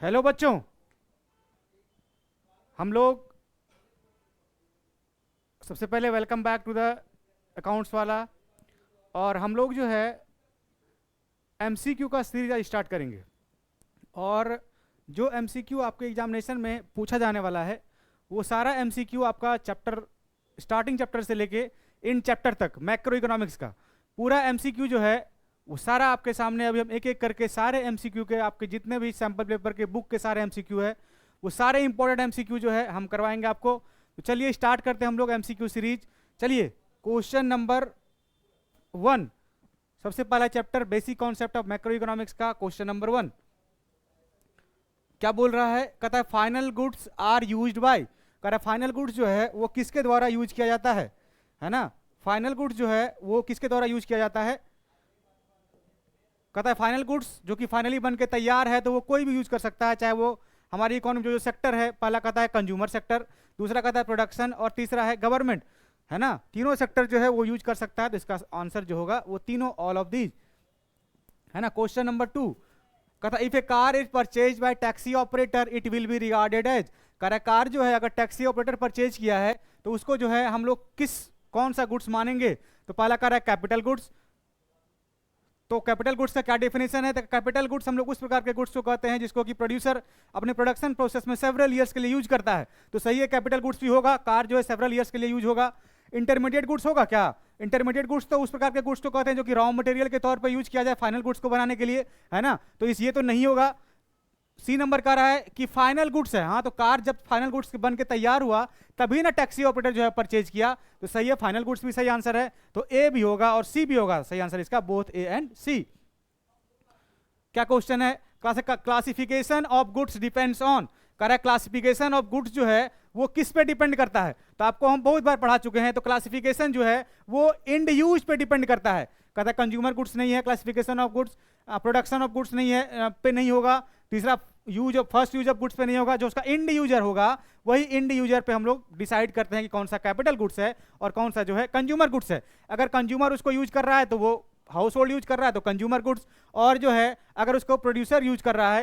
Hello बच्चों, हम लोग सबसे पहले welcome back to the accounts वाला। और हम लोग जो है एमसीक्यू का सीरीज स्टार्ट करेंगे। और जो एमसीक्यू आपके एग्जामिनेशन में पूछा जाने वाला है वो सारा एमसीक्यू आपका चैप्टर स्टार्टिंग चैप्टर से लेके इन चैप्टर तक मैक्रो इकोनॉमिक्स का पूरा एमसीक्यू जो है वो सारा आपके सामने अभी हम एक एक करके सारे एमसीक्यू के आपके जितने भी सैंपल पेपर के बुक के सारे एमसीक्यू है वो सारे इंपॉर्टेंट एमसीक्यू जो है हम करवाएंगे आपको। तो चलिए स्टार्ट करते हैं हम लोग एमसीक्यू सीरीज। चलिए क्वेश्चन नंबर 1, सबसे पहला chapter basic concept of macroeconomics का क्वेश्चन नंबर 1 क्या बोल रहा है? कहता है final goods are used by. कह रहा है फाइनल गुड्स जो है वो किसके द्वारा यूज किया जाता है ना? फाइनल गुड्स जो है वो किसके द्वारा यूज किया जाता है? कहता है फाइनल गुड्स जो कि फाइनली बन के तैयार है तो वो कोई भी यूज कर सकता है, चाहे वो हमारी इकोनॉमी जो सेक्टर है, पहला कहता है कंज्यूमर सेक्टर, दूसरा कहता है प्रोडक्शन और तीसरा है गवर्नमेंट, है ना? तीनों सेक्टर जो है वो यूज कर सकता है। तो इसका आंसर जो होगा वो तीनों, ऑल ऑफ दीज, है ना। क्वेश्चन नंबर 2 कहता है if a car is purchase by taxi operator it will be regarded as. कह रहा है कार जो है अगर टैक्सी ऑपरेटर परचेज किया है तो उसको जो है हम लोग कौन सा गुड्स मानेंगे? तो पहला कह रहा है कैपिटल गुड्स। तो कैपिटल गुड्स का क्या डेफिनेशन है? तो कैपिटल गुड्स हम लोग उस प्रकार के गुड्स को कहते हैं जिसको कि प्रोड्यूसर अपने प्रोडक्शन प्रोसेस में सेवरल ईयर्स के लिए यूज करता है। तो सही है, कैपिटल गुड्स भी होगा, कार जो है सेवरल ईयर्स के लिए यूज होगा। इंटरमीडिएट गुड्स होगा क्या? इंटरमीडिएट गुड्स तो उस प्रकार के गुड्स को कहते हैं जो कि रॉ मटेरियल के तौर पर यूज किया जाए फाइनल गुड्स को बनाने के लिए, है ना। तो ये तो नहीं होगा। सी नंबर कह रहा है कि फाइनल गुड्स है। हाँ, तो कार जब फाइनल गुड्स बन के तैयार हुआ तभी ना टैक्सी ऑपरेटर जो है परचेज किया। तो सही है, फाइनल गुड्स भी सही आंसर है। तो ए भी होगा और सी भी होगा सही आंसर इसका, बोथ ए एंड सी। क्या क्वेश्चन है? Classification of goods depends on. कह रहा है क्लासिफिकेशन ऑफ गुड्स जो है वो किस पे डिपेंड करता है? तो आपको हम बहुत बार पढ़ा चुके हैं। तो क्लासिफिकेशन जो है वो इंड यूज पे डिपेंड करता है। कहता है कंज्यूमर गुड्स नहीं है classification of goods, production of goods नहीं है पे नहीं होगा, तीसरा फर्स्ट यूज ऑफ गुड्स पे नहीं होगा। जो उसका इंड यूजर होगा वही इंड यूजर पे हम लोग डिसाइड करते हैं कि कौन सा कैपिटल गुड्स है और कौन सा जो है कंज्यूमर गुड्स है। अगर कंज्यूमर उसको यूज कर रहा है तो वो हाउस होल्ड यूज कर रहा है तो कंज्यूमर गुड्स, और जो है अगर उसको प्रोड्यूसर यूज कर रहा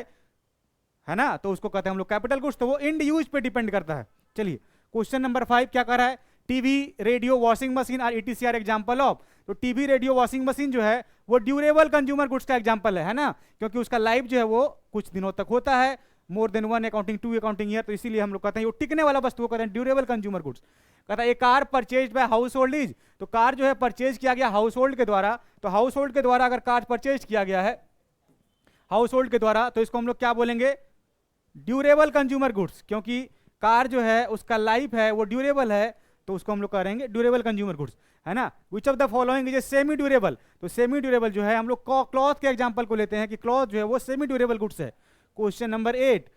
है ना, तो उसको कहते हैं हम लोग कैपिटल गुड्स। तो वो इंड यूज पे डिपेंड करता है। चलिए क्वेश्चन नंबर 5 क्या कर रहा है? TV, radio, washing machine are etc are example of. तो टीवी, रेडियो, वॉशिंग मशीन जो है वो ड्यूरेबल कंज्यूमर गुड्स का एग्जांपल है ना, क्योंकि उसका लाइफ जो है वो कुछ दिनों तक होता है, more than 1 accounting 2 accounting year. तो इसीलिए हम लोग कहते हैं वो टिकने वाला वस्तु को कहते हैं ड्यूरेबल कंज्यूमर गुड्स। कहता है a car purchase by household is. तो कार जो है परचेज किया गया हाउस होल्ड के द्वारा। तो हाउस होल्ड के द्वारा अगर कार परचेज किया गया है हाउस होल्ड के द्वारा तो इसको हम लोग क्या बोलेंगे? ड्यूरेबल कंज्यूमर गुड्स, क्योंकि कार जो है उसका लाइफ है वो ड्यूरेबल है, तो उसको हम लोग करेंगे ड्यूरेबल कंज्यूमर गुड्स, है ना। विच of the following is semi durable. तो सेमी ड्यूरेबल जो है हम लोग क्लॉथ के एग्जांपल को लेते हैं कि क्लॉथ जो है वो सेमी ड्यूरेबल गुड्स है। Question number 8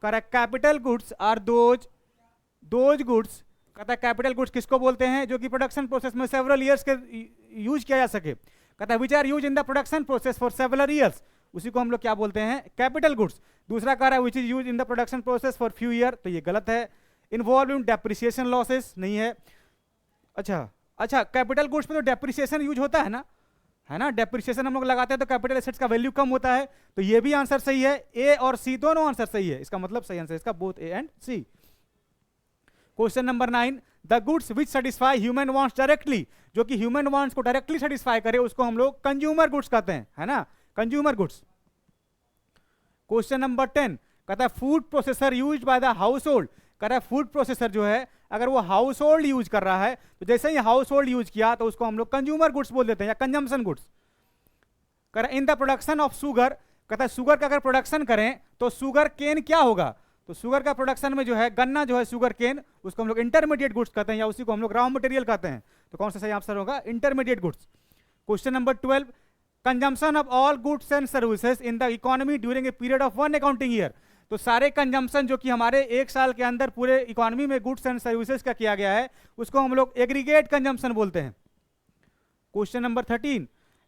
correct capital goods are those goods. कहता है कैपिटल गुड्स किसको बोलते हैं? जो कि प्रोडक्शन प्रोसेस में सेवरल ईयर्स के यूज किया जा सके। कहता है which are use in the production process for several years, उसी को हम लोग क्या बोलते हैं? Capital goods. दूसरा कह रहा है which is use in the production process for few year, तो ये गलत है। इन्वॉल्व इन डेप्रिसिएशन लॉसेस नहीं है। अच्छा कैपिटल गुड्स में तो डेप्रिसिएशन यूज होता है ना, डेप्रिसिएशन हम लोग लगाते हैं तो कैपिटल एसेट्स का वैल्यू कम होता है। तो ये भी आंसर सही है, ए और सी दोनों आंसर सही है। इसका मतलब सही आंसर इसका both A and C. Question number 9 the goods which satisfy human wants directly. जो कि ह्यूमन वांट्स को डायरेक्टली सेटिस्फाई करे उसको हम लोग कंज्यूमर गुड्स कहते हैं, है ना, कंज्यूमर गुड्स। क्वेश्चन नंबर 10 कहता है food processor used by the house hold. कह रहा है फूड प्रोसेसर जो है अगर वो हाउस होल्ड यूज कर रहा है तो जैसे ही हाउस होल्ड यूज किया तो उसको हम लोग कंज्यूमर गुड्स बोल देते हैं या कंजम्पशन गुड्स। कह रहा है इन द प्रोडक्शन ऑफ शुगर। कहता है शुगर का अगर प्रोडक्शन करें तो शुगर केन क्या होगा? तो शुगर का प्रोडक्शन में जो है गन्ना जो है शुगर केन, उसको हम लोग इंटरमीडिएट गुड्स कहते हैं या उसी को हम लोग रॉ मटेरियल कहते हैं। तो कौन सा सही आंसर होगा? Intermediate goods. Question number 12 consumption of all goods and services in the economy during a period of 1 accounting year. तो सारे कंजम्पशन जो कि हमारे एक साल के अंदर पूरे इकोनॉमी में गुड्स एंड सर्विसेज का किया गया है उसको हम लोग एग्रीगेट कंजम्पशन बोलते हैं। क्वेश्चन नंबर 13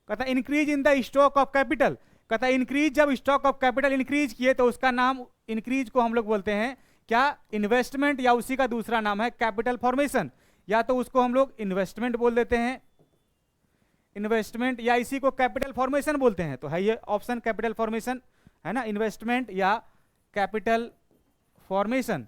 कहता है increase in the stock of capital. कहता है इंक्रीज, जब स्टॉक ऑफ कैपिटल इंक्रीज किए तो उसका नाम इंक्रीज को हम लोग बोलते हैं क्या? इन्वेस्टमेंट, या उसी का दूसरा नाम है कैपिटल फॉर्मेशन। या तो उसको हम लोग इन्वेस्टमेंट बोल देते हैं, इन्वेस्टमेंट, या इसी को कैपिटल फॉर्मेशन बोलते हैं। तो है ये ऑप्शन कैपिटल फॉर्मेशन, है ना, इन्वेस्टमेंट या कैपिटल फॉर्मेशन,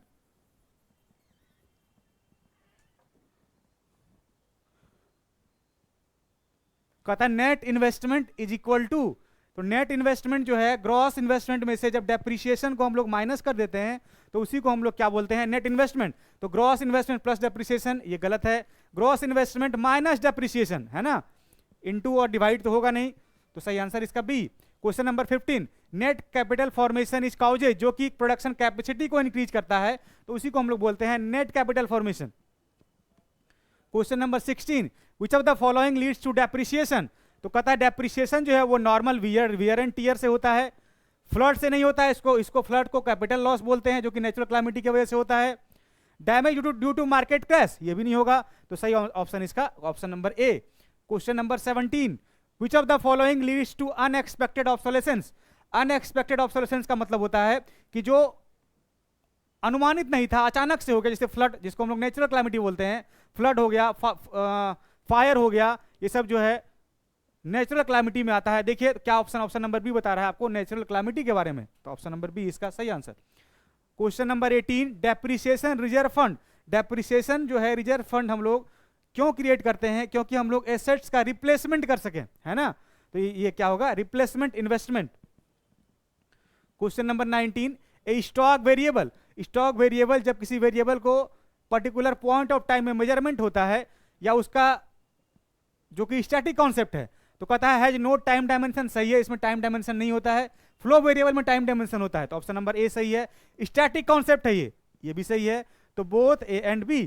कहता है net investment is equal to, तो नेट इन्वेस्टमेंट जो है ग्रॉस इन्वेस्टमेंट में से जब डेप्रिसिएशन को हम लोग माइनस कर देते हैं तो उसी को हम लोग क्या बोलते हैं, नेट इन्वेस्टमेंट। तो ग्रॉस इन्वेस्टमेंट प्लस डेप्रिसिएशन ये गलत है, ग्रॉस इन्वेस्टमेंट माइनस डेप्रिसिएशन है ना, इनटू और डिवाइड तो होगा नहीं, तो सही आंसर इसका B. Question number 15, net capital formation is causes, जो कि प्रोडक्शन कैपेसिटी को इंक्रीज करता है तो उसी को हम लोग बोलते हैं net capital formation. Question number 16, which of the following leads to depreciation, तो कहता है डेप्रिसिएशन जो है वो नॉर्मल वियर एंड टीयर से होता है, फ्लड से नहीं होता है, इसको फ्लड को कैपिटल लॉस बोलते हैं जो कि नेचुरल क्लैमिटी की वजह से होता है। Damage due to market crash, ये भी नहीं होगा, तो सही ऑप्शन इसका option number A. Question number 17, which of the following leads to unexpected obsolescence, unexpected obsolescence का मतलब होता है कि जो अनुमानित नहीं था, अचानक से हो गया, जैसे फ्लड जिसको हम लोग नेचुरल क्लैमिटी बोलते हैं, फ्लड हो गया, फायर हो गया, ये सब जो है नेचुरल क्लैमिटी में आता है। देखिए क्या ऑप्शन नंबर बी बता रहा है आपको नेचुरल क्लैमिटी के बारे में, तो ऑप्शन नंबर बी इसका सही answer. Question number 18, depreciation reserve fund, depreciation जो है रिजर्व फंड हम लोग क्यों क्रिएट करते हैं, क्योंकि हम लोग एसेट्स का रिप्लेसमेंट कर सकें, है ना, तो ये क्या होगा, रिप्लेसमेंट इन्वेस्टमेंट। क्वेश्चन नंबर 19, ए स्टॉक वेरिएबल, स्टॉक वेरिएबल जब किसी वेरिएबल को पर्टिकुलर पॉइंट ऑफ टाइम में मेजरमेंट होता है या उसका जो कि स्टैटिक कॉन्सेप्ट है, तो कहता है हैज नो टाइम डायमेंशन, सही है, इसमें टाइम डायमेंशन नहीं होता है, फ्लो वेरिएबल में टाइम डायमेंशन होता है, तो ऑप्शन नंबर ए सही है। स्टैटिक कॉन्सेप्ट है ये भी सही है, तो both A and B.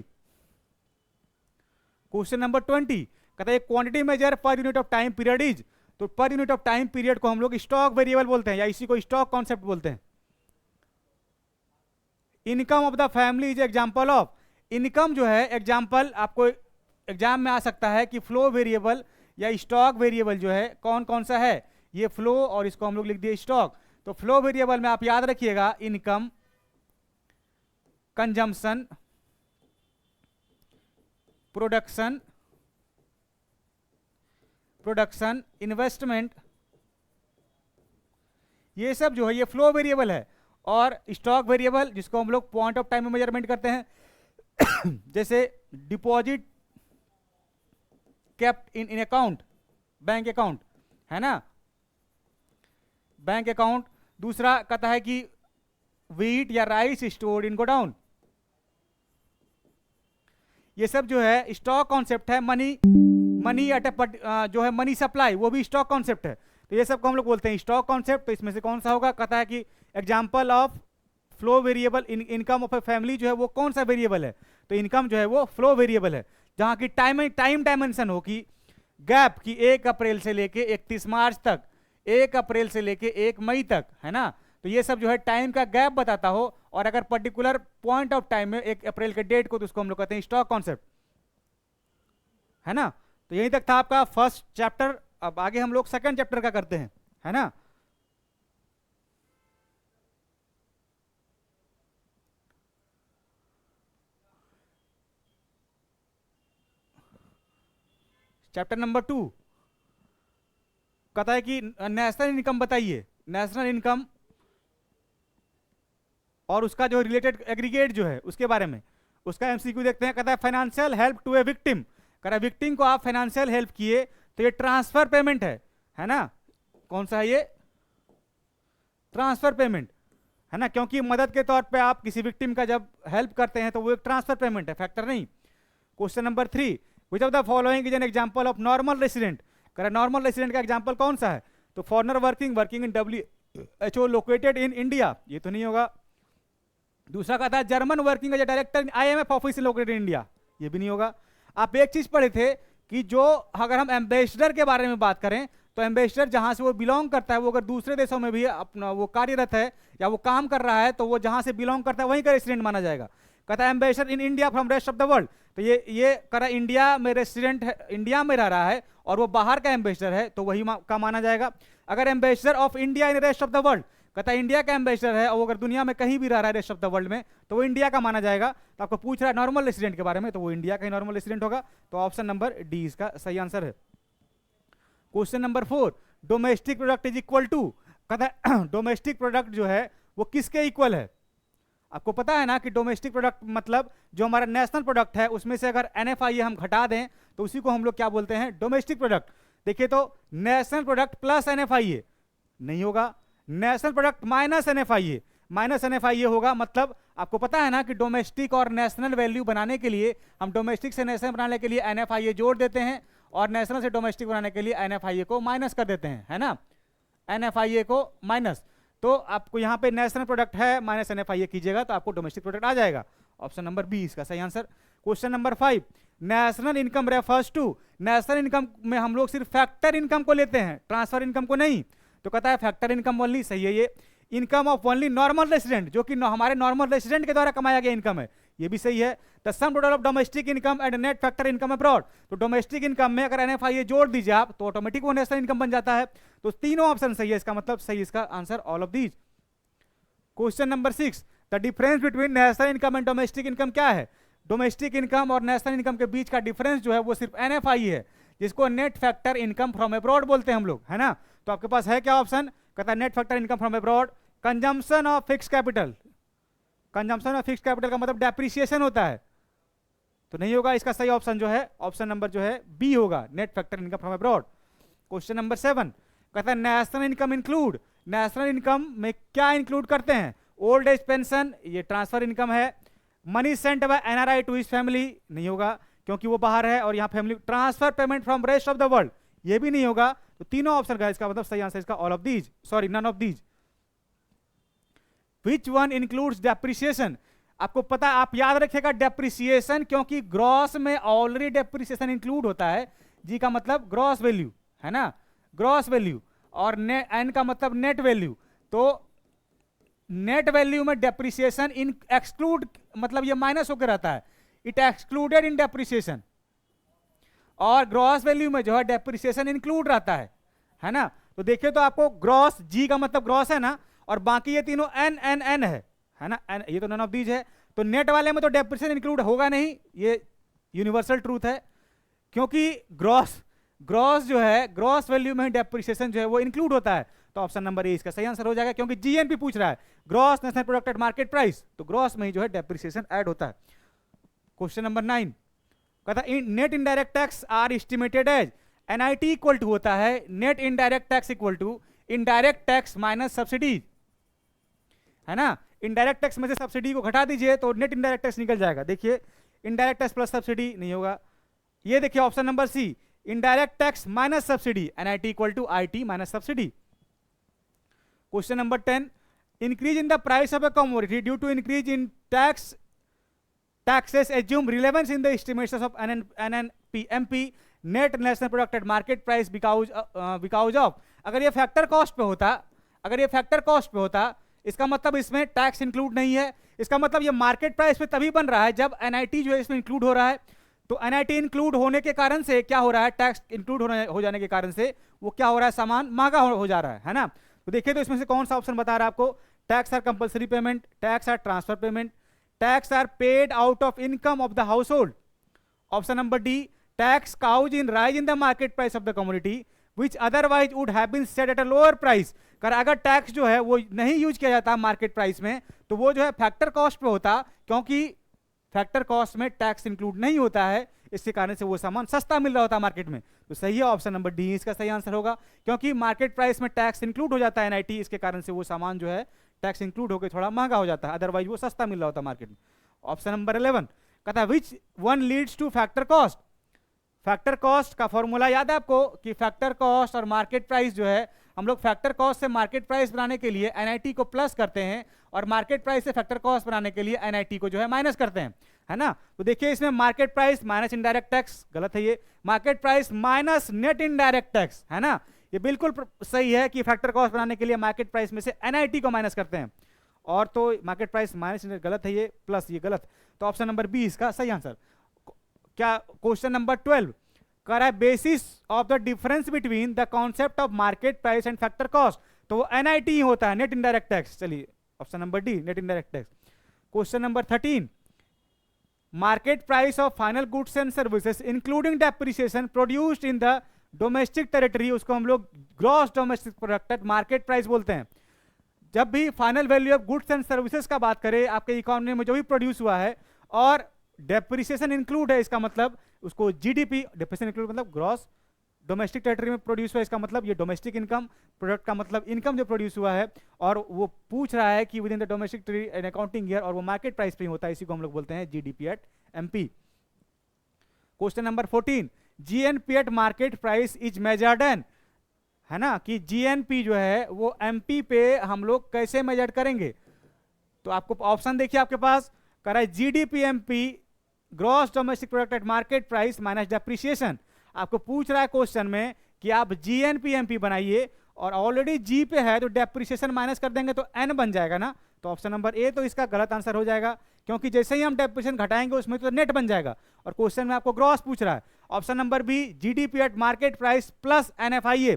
Question number 20, कहता है quantity measure per unit of time period is, तो per unit of time period को हम लोग स्टॉक वेरिएबल बोलते हैं या इसी को स्टॉक कॉन्सेप्ट बोलते हैं। Income of the family is example of, income जो है एग्जांपल आपको एग्जाम में आ सकता है कि फ्लो वेरिएबल या स्टॉक वेरिएबल जो है कौन कौन सा है, ये फ्लो और इसको हम लोग लिख दिए स्टॉक। तो फ्लो वेरिएबल में आप याद रखिएगा इनकम, कंजम्पशन, प्रोडक्शन, इन्वेस्टमेंट, ये सब जो है ये फ्लो वेरिएबल है। और स्टॉक वेरिएबल जिसको हम लोग पॉइंट ऑफ टाइम में मेजरमेंट करते हैं जैसे deposit kept in account, bank account, है ना, बैंक अकाउंट। दूसरा कहता है कि व्हीट या राइस स्टोर्ड इन गोडाउन, ये सब जो है स्टॉक कॉन्सेप्ट है। मनी एट जो है मनी सप्लाई, वो भी स्टॉक कॉन्सेप्ट है, तो ये सब को हम लोग बोलते हैं स्टॉक कॉन्सेप्ट। तो इसमें से कौन सा होगा, कहता है कि example of flow variable income of a family जो है वो कौन सा वेरिएबल है, तो इनकम जो है वो फ्लो वेरिएबल है, जहां की टाइम डायमेंशन हो कि गैप की 1 अप्रैल से लेके 31 मार्च तक, 1 अप्रैल से लेके 1 मई तक, है ना, तो ये सब जो है टाइम का गैप बताता हो। और अगर पर्टिकुलर पॉइंट ऑफ टाइम में 1 अप्रैल के डेट को, तो उसको हम लोग कहते हैं स्टॉक कॉन्सेप्ट, है ना। तो यहीं तक था आपका फर्स्ट चैप्टर। अब आगे हम लोग सेकंड चैप्टर का करते हैं, है ना। चैप्टर नंबर 2 कहता है कि नेशनल इनकम बताइए, नेशनल इनकम और उसका जो रिलेटेड एग्रीगेट जो है उसके बारे में, उसका एमसीक्यू देखते हैं। कहता है financial help to a victim, कह रहा है विक्टिम को आप फाइनेंशियल हेल्प किए तो ये ट्रांसफर पेमेंट है ना, कौन सा है ये, ट्रांसफर पेमेंट, है ना, क्योंकि मदद के तौर पे आप किसी विक्टिम का जब हेल्प करते हैं तो वो एक ट्रांसफर पेमेंट है, फैक्टर नहीं। Question number 3, which of the following is an example of normal resident, कह रहा है नॉर्मल रेसिडेंट का एग्जांपल कौन सा है, तो foreigner working in WHO located in India, ये तो नहीं होगा। दूसरा कहता है German working as a director IMF office located in India, ये भी नहीं होगा। आप एक चीज पढ़े थे कि जो अगर हम एम्बेसडर के बारे में बात करें तो एम्बेसडर जहां से वो बिलोंग करता है, वो अगर दूसरे देशों में भी अपना वो कार्यरत है या वो काम कर रहा है तो वो जहां से बिलोंग करता है वहीं का रेसिडेंट माना जाएगा। कहता है ambassador in India from rest of the world, तो ये करा इंडिया में रेसिडेंट है, इंडिया में रह रहा है और वो बाहर का एम्बेसडर है तो वही का माना जाएगा। अगर ambassador of India in rest of the world, कहता है इंडिया का एम्बेसडर है और वो अगर दुनिया में कहीं भी रह रहा है रेस्ट ऑफ द वर्ल्ड में तो वो इंडिया का माना जाएगा। तो आपको पूछ रहा है नॉर्मल रेसिडेंट के बारे में, तो वो इंडिया का ही नॉर्मल रेसिडेंट होगा, तो ऑप्शन नंबर डी इसका सही आंसर है। Question number 4, domestic product is equal to, कहता है डोमेस्टिक प्रोडक्ट जो है वो किसके इक्वल है? आपको पता है ना कि डोमेस्टिक प्रोडक्ट मतलब जो हमारा नेशनल प्रोडक्ट है उसमें से अगर NFIA हम घटा दें तो उसी को हम लोग क्या बोलते हैं? Domestic product. देखिए तो नेशनल प्रोडक्ट प्लस NFIA नहीं होगा, नेशनल प्रोडक्ट माइनस NFIA होगा। मतलब आपको पता है ना कि डोमेस्टिक और नेशनल वैल्यू बनाने के लिए हम डोमेस्टिक से नेशनल बनाने के लिए NFIA जोड़ देते हैं और नेशनल से डोमेस्टिक बनाने के लिए NFIA को माइनस कर देते हैं, है ना, NFIA को माइनस। तो आपको यहाँ पे नेशनल प्रोडक्ट है माइनस NFIA कीजिएगा तो आपको डोमेस्टिक प्रोडक्ट आ जाएगा। ऑप्शन नंबर बी इसका सही answer. Question number 5, national income refers to, national income में हम लोग सिर्फ फैक्टर इनकम को लेते हैं, ट्रांसफर इनकम को नहीं। तो कहता है फैक्टर इनकम ओनली, सही है ये। Income of only normal resident, जो कि हमारे नॉर्मल रेसिडेंट के द्वारा कमाया गया इनकम है, ये भी सही है। The sum total of domestic income and net factor income abroad, तो डोमेस्टिक इनकम में अगर NFIA जोड़ दीजिए आप तो ऑटोमेटिक वो नेशनल इनकम बन जाता है। तो तीनों ऑप्शन सही है, इसका मतलब सही इसका answer all of these. Question number 6, the difference between national income and domestic income क्या है? डोमेस्टिक इनकम और नेशनल इनकम के बीच का डिफरेंस जो है वो सिर्फ NFIA है, जिसको net factor income from abroad बोलते हैं हम लोग, है ना। तो आपके पास है क्या ऑप्शन? कहता है net factor income from abroad, consumption of fix capital. Consumption of fix capital का मतलब डेप्रिसिएशन होता है, तो नहीं होगा। इसका सही ऑप्शन जो है ऑप्शन नंबर जो है बी होगा, net factor income from abroad. Question number 7, कहता है national income include, national income में क्या इंक्लूड करते हैं? ओल्ड एज पेंशन, ये ट्रांसफर इनकम है। Money sent by NRI to his family, नहीं होगा क्योंकि वो बाहर है और यहाँ family. Transfer payment from rest of the world, ये भी नहीं होगा। तो तीनों ऑप्शन का इसका मतलब सही आंसर इसका all of these, sorry none of these. Which one includes depreciation, आपको पता, आप याद रखिएगा डेप्रिसिएशन, क्योंकि ग्रॉस में ऑलरेडी डेप्रिसिएशन इंक्लूड होता है। जी का मतलब ग्रॉस वैल्यू, है ना, ग्रॉस वैल्यू, और एन का मतलब नेट वैल्यू। तो नेट वैल्यू में डेप्रिसिएशन इन एक्सक्लूड, मतलब ये माइनस होकर रहता है, इट एक्सक्लूडेड इन डेप्रिसिएशन। और ग्रॉस वैल्यू में जो है डेप्रिसिएशन इंक्लूड रहता है ना। तो देखिए तो आपको ग्रॉस, जी का मतलब ग्रॉस है ना, और बाकी ये तीनों एन एन एन है ना, एन, ये तो नन ऑफ दीज है। तो नेट वाले में तो डेप्रिसिएशन इंक्लूड होगा नहीं, ये यूनिवर्सल ट्रूथ है, क्योंकि ग्रॉस जो है, ग्रॉस वैल्यू में डेप्रिसिएशन जो है वो इंक्लूड होता है। तो ऑप्शन नंबर ए इसका सही आंसर हो जाएगा, क्योंकि GNP पूछ रहा है, gross national product at market price, तो ग्रॉस में ही जो है डेप्रिसिएशन ऐड होता है। क्वेश्चन नंबर 9, कहता है net indirect tax are estimated as, NIT equal to होता है net indirect tax equal to indirect tax minus subsidy, है ना। इनडायरेक्ट टैक्स में से सब्सिडी को घटा दीजिए तो नेट इनडायरेक्ट टैक्स निकल जाएगा। देखिए इनडायरेक्ट टैक्स प्लस सब्सिडी नहीं होगा। ये देखिए option number C, indirect tax minus subsidy, NIT equal to IT minus subsidy. Question number 10, increase in the price of a commodity due to increase in taxes assume relevance in the estimations of NNP net national product at market price because of, अगर ये factor cost पे होता, इसका मतलब इसमें tax include नहीं है। इसका मतलब ये मार्केट प्राइस पे तभी बन रहा है जब NIT जो है इसमें इंक्लूड हो रहा है। तो NIT इंक्लूड होने के कारण से क्या हो रहा है, टैक्स इंक्लूड हो जाने के कारण से वो क्या हो रहा है, सामान महंगा हो जा रहा है ना। तो देखिए तो इसमें से कौन सा ऑप्शन बता रहा है आपको? Tax are compulsory payment, tax are transfer payment, tax are paid out of income of the household. Option number D, tax cause in rise in the market price of the commodity which otherwise would have been set at a lower price. अगर tax जो है वो नहीं use किया जाता market price में तो वो जो है फैक्टर कॉस्ट पे होता, क्योंकि फैक्टर कॉस्ट में टैक्स इंक्लूड नहीं होता है, इसके कारण से वो सामान सस्ता मिल रहा होता है मार्केट में। तो सही है ऑप्शन नंबर डी इसका सही आंसर होगा, क्योंकि मार्केट प्राइस में टैक्स इंक्लूड हो जाता है NIT, इसके कारण से वो सामान जो है टैक्स इंक्लूड होकर थोड़ा महंगा हो जाता है, अदरवाइज वो सस्ता मिल रहा होता है मार्केट में। ऑप्शन नंबर 11 कहता है which one leads two factor cost. Factor cost का फॉर्मूला याद है आपको कि फैक्टर कॉस्ट और मार्केट प्राइस जो है, हम लोग फैक्टर कॉस्ट से मार्केट प्राइस बनाने के लिए NIT को प्लस करते हैं और मार्केट प्राइस से फैक्टर कॉस्ट बनाने के लिए NIT को जो है माइनस करते हैं, है ना। तो देखिए इसमें market price minus indirect tax गलत है, ये market price minus net indirect tax, है ना। ये बिल्कुल सही है कि फैक्टर कॉस्ट बनाने के लिए मार्केट प्राइस में से NIT को माइनस करते हैं, और तो मार्केट प्राइस माइनस गलत है ये, प्लस ये गलत। तो ऑप्शन नंबर बी इसका सही आंसर। क्या क्वेश्चन नंबर 12 कह रहा है basis of the difference between the concept of market price and factor cost, तो वो NIT ही होता है, नेट इनडायरेक्ट टैक्स। चलिए option number D net indirect tax. Question number 13, market price of final goods and services including depreciation produced in the domestic territory, उसको हम लोग gross domestic product at market price बोलते हैं। जब भी final value of goods and services का बात करें आपके इकोनॉमी में जो भी प्रोड्यूस हुआ है और डेप्रिसिएशन इंक्लूड है, इसका मतलब उसको जीडीपी, डेप्रिसिएशन इंक्लूड मतलब ग्रॉस डोमेस्टिक टेरिटरी में प्रोड्यूस हुआ, इसका मतलब ये डोमेस्टिक इनकम, प्रोडक्ट का मतलब इनकम जो प्रोड्यूस हुआ है, और वो पूछ रहा है कि with in the domestic an accounting year, और वो मार्केट प्राइस पे होता है, इसी को हम लोग बोलते हैं GDP at MP. Question number 14, GNP at market price is measured an, है ना, कि जीएनपी जो है वो एमपी पे हम लोग कैसे मेजर करेंगे। तो आपको ऑप्शन देखिए आपके पास, कर रहा है GDP MP gross domestic product at market price minus depreciation. आपको पूछ रहा है क्वेश्चन में कि आप जीएनपी एमपी बनाइए, और ऑलरेडी जी पे है तो डेप्रिसिएशन माइनस कर देंगे तो एन बन जाएगा ना, तो ऑप्शन नंबर ए तो इसका गलत आंसर हो जाएगा, क्योंकि जैसे ही हम डेप्रिसिएशन घटाएंगे उसमें तो नेट बन जाएगा, और क्वेश्चन में आपको ग्रॉस पूछ रहा है। Option number B, GDP at market price plus NFIA,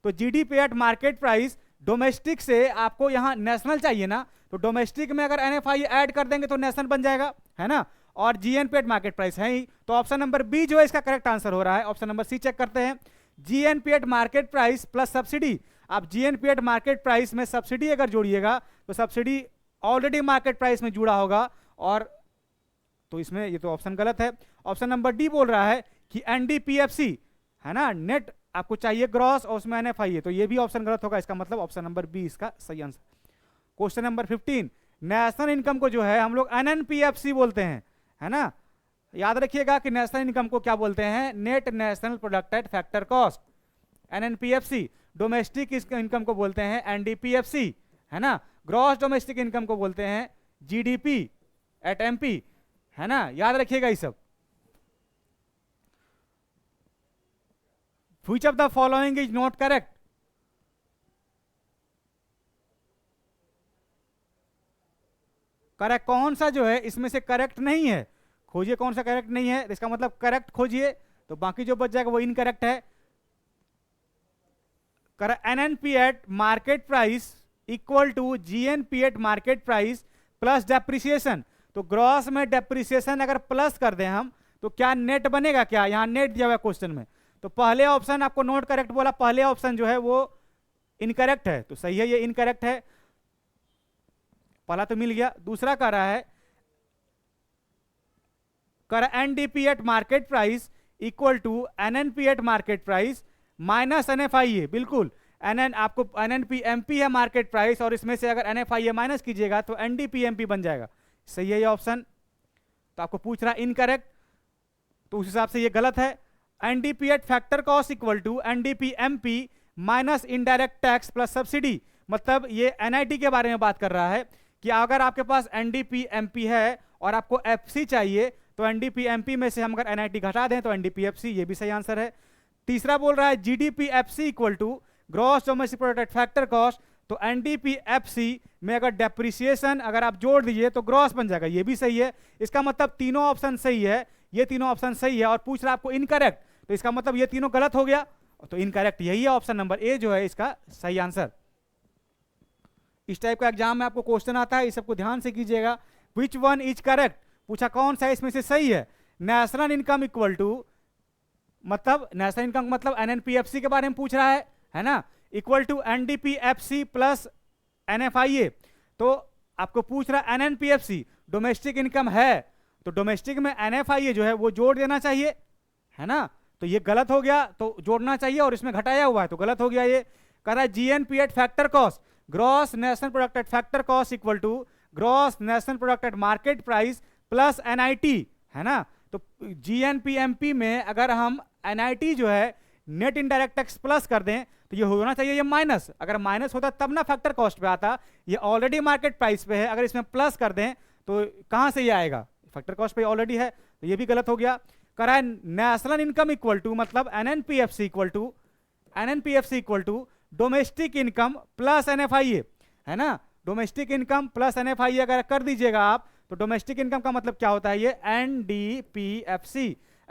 तो GDP at market price domestic से आपको यहाँ नेशनल चाहिए ना, तो डोमेस्टिक में अगर एनएफआईए ऐड कर देंगे तो नेशनल बन जाएगा, है ना, और जीएनपी एट मार्केट प्राइस है ही, तो ऑप्शन नंबर बी जो है इसका करेक्ट आंसर हो रहा है। ऑप्शन नंबर सी चेक करते हैं, GNP at market price plus subsidy. आप जीएनपी एट मार्केट प्राइस में सब्सिडी अगर जोड़िएगा तो सब्सिडी ऑलरेडी मार्केट प्राइस में जुड़ा होगा, और तो इसमें ये तो ऑप्शन गलत है। ऑप्शन नंबर डी बोल रहा है कि एनडीपीएफसी, है ना, नेट आपको चाहिए ग्रॉस और उसमें एनएफआईए, तो ये भी ऑप्शन गलत होगा, इसका मतलब ऑप्शन नंबर बी इसका सही answer. Question number 15, national income को जो है हम लोग एनएनपीएफसी बोलते हैं, है ना, याद रखिएगा कि नेशनल इनकम को क्या बोलते हैं, net national product at factor cost, NNPFC. Domestic income को बोलते हैं एनडीपीएफसी, है ना, ग्रॉस डोमेस्टिक इनकम को बोलते हैं जीडीपी एट एमपी, है ना, याद रखिएगा ये सब। Which of the following is not correct, correct कौन सा जो है इसमें से करेक्ट नहीं है, खोजिए कौन सा करेक्ट नहीं है, इसका मतलब करेक्ट खोजिए, तो बाकी जो बच जाएगा वो इनकरेक्ट है। कर NNP at market price equal to GNP at market price plus depreciation, तो ग्रॉस में डेप्रिसिएशन अगर प्लस कर दें हम तो क्या नेट बनेगा, क्या यहाँ नेट दिया हुआ है क्वेश्चन में, तो पहले ऑप्शन आपको नोट करेक्ट बोला, पहले ऑप्शन जो है वो इनकरेक्ट है, तो सही है ये इनकरेक्ट है, पहला तो मिल गया। दूसरा कह रहा है कर NDP at market price equal to NNP at market price minus NFIA, बिल्कुल एनएन आपको एनएनपी एमपी है मार्केट प्राइस, और इसमें से अगर एनएफआईए माइनस कीजिएगा तो एनडीपी एमपी बन जाएगा, सही है ये ऑप्शन। तो आपको पूछ रहा है इनकरेक्ट, तो उस हिसाब से ये गलत है। NDP at factor cost equal to NDP MP minus indirect tax plus subsidy, मतलब ये एनआईटी के बारे में बात कर रहा है कि अगर आपके पास एनडीपी एमपी है और आपको एफसी चाहिए तो एनडीपी एमपी में से हम अगर एनआईटी घटा दें तो एनडीपी एफसी, ये भी सही आंसर है। तीसरा बोल रहा है GDP FC equal to gross domestic product factor cost, तो एनडीपी एफसी में अगर डेप्रिसिएशन अगर आप जोड़ दीजिए तो ग्रॉस बन जाएगा, ये भी सही है। इसका मतलब तीनों ऑप्शन सही है, ये तीनों ऑप्शन सही है, और पूछ रहा है आपको इनकरेक्ट, तो इसका मतलब ये तीनों गलत हो गया, तो इनकरेक्ट यही है, ऑप्शन नंबर ए जो है इसका सही आंसर। इस टाइप का एग्जाम में आपको क्वेश्चन आता है, इस सबको ध्यान से कीजिएगा। विच वन इज करेक्ट, पूछा कौन सा इसमें से सही है। नेशनल इनकम इक्वल टू, मतलब नेशनल इनकम मतलब एनएनपीएफसी के बारे में पूछ रहा है ना, equal to NDPFC plus NFIA, तो आपको पूछ रहा है एनएनपीएफसी डोमेस्टिक इनकम है, तो डोमेस्टिक में एनएफआईए जो है वो जोड़ देना चाहिए, है ना, तो ये गलत हो गया, तो जोड़ना चाहिए और इसमें घटाया हुआ है तो गलत हो गया। ये कह रहा है GNP at factor cost gross national product at factor cost equal to gross national product at market price plus NIT, है ना, तो जीएनपीएमपी में अगर हम एनआईटी जो है नेट इनडायरेक्ट टैक्स प्लस कर दें तो ये होना चाहिए ये माइनस, अगर माइनस होता तब ना फैक्टर कॉस्ट पे आता, ये ऑलरेडी मार्केट प्राइस पे है, अगर इसमें प्लस कर दें तो कहां से ये आएगा, फैक्टर कॉस्ट पे ऑलरेडी है, तो ये भी गलत हो गया। करा है नेशनल इनकम इक्वल टू मतलब NNPFC equal to domestic income plus NFIA, है ना, डोमेस्टिक इनकम प्लस एनएफआईए अगर कर दीजिएगा आप तो डोमेस्टिक इनकम का मतलब क्या होता है, ये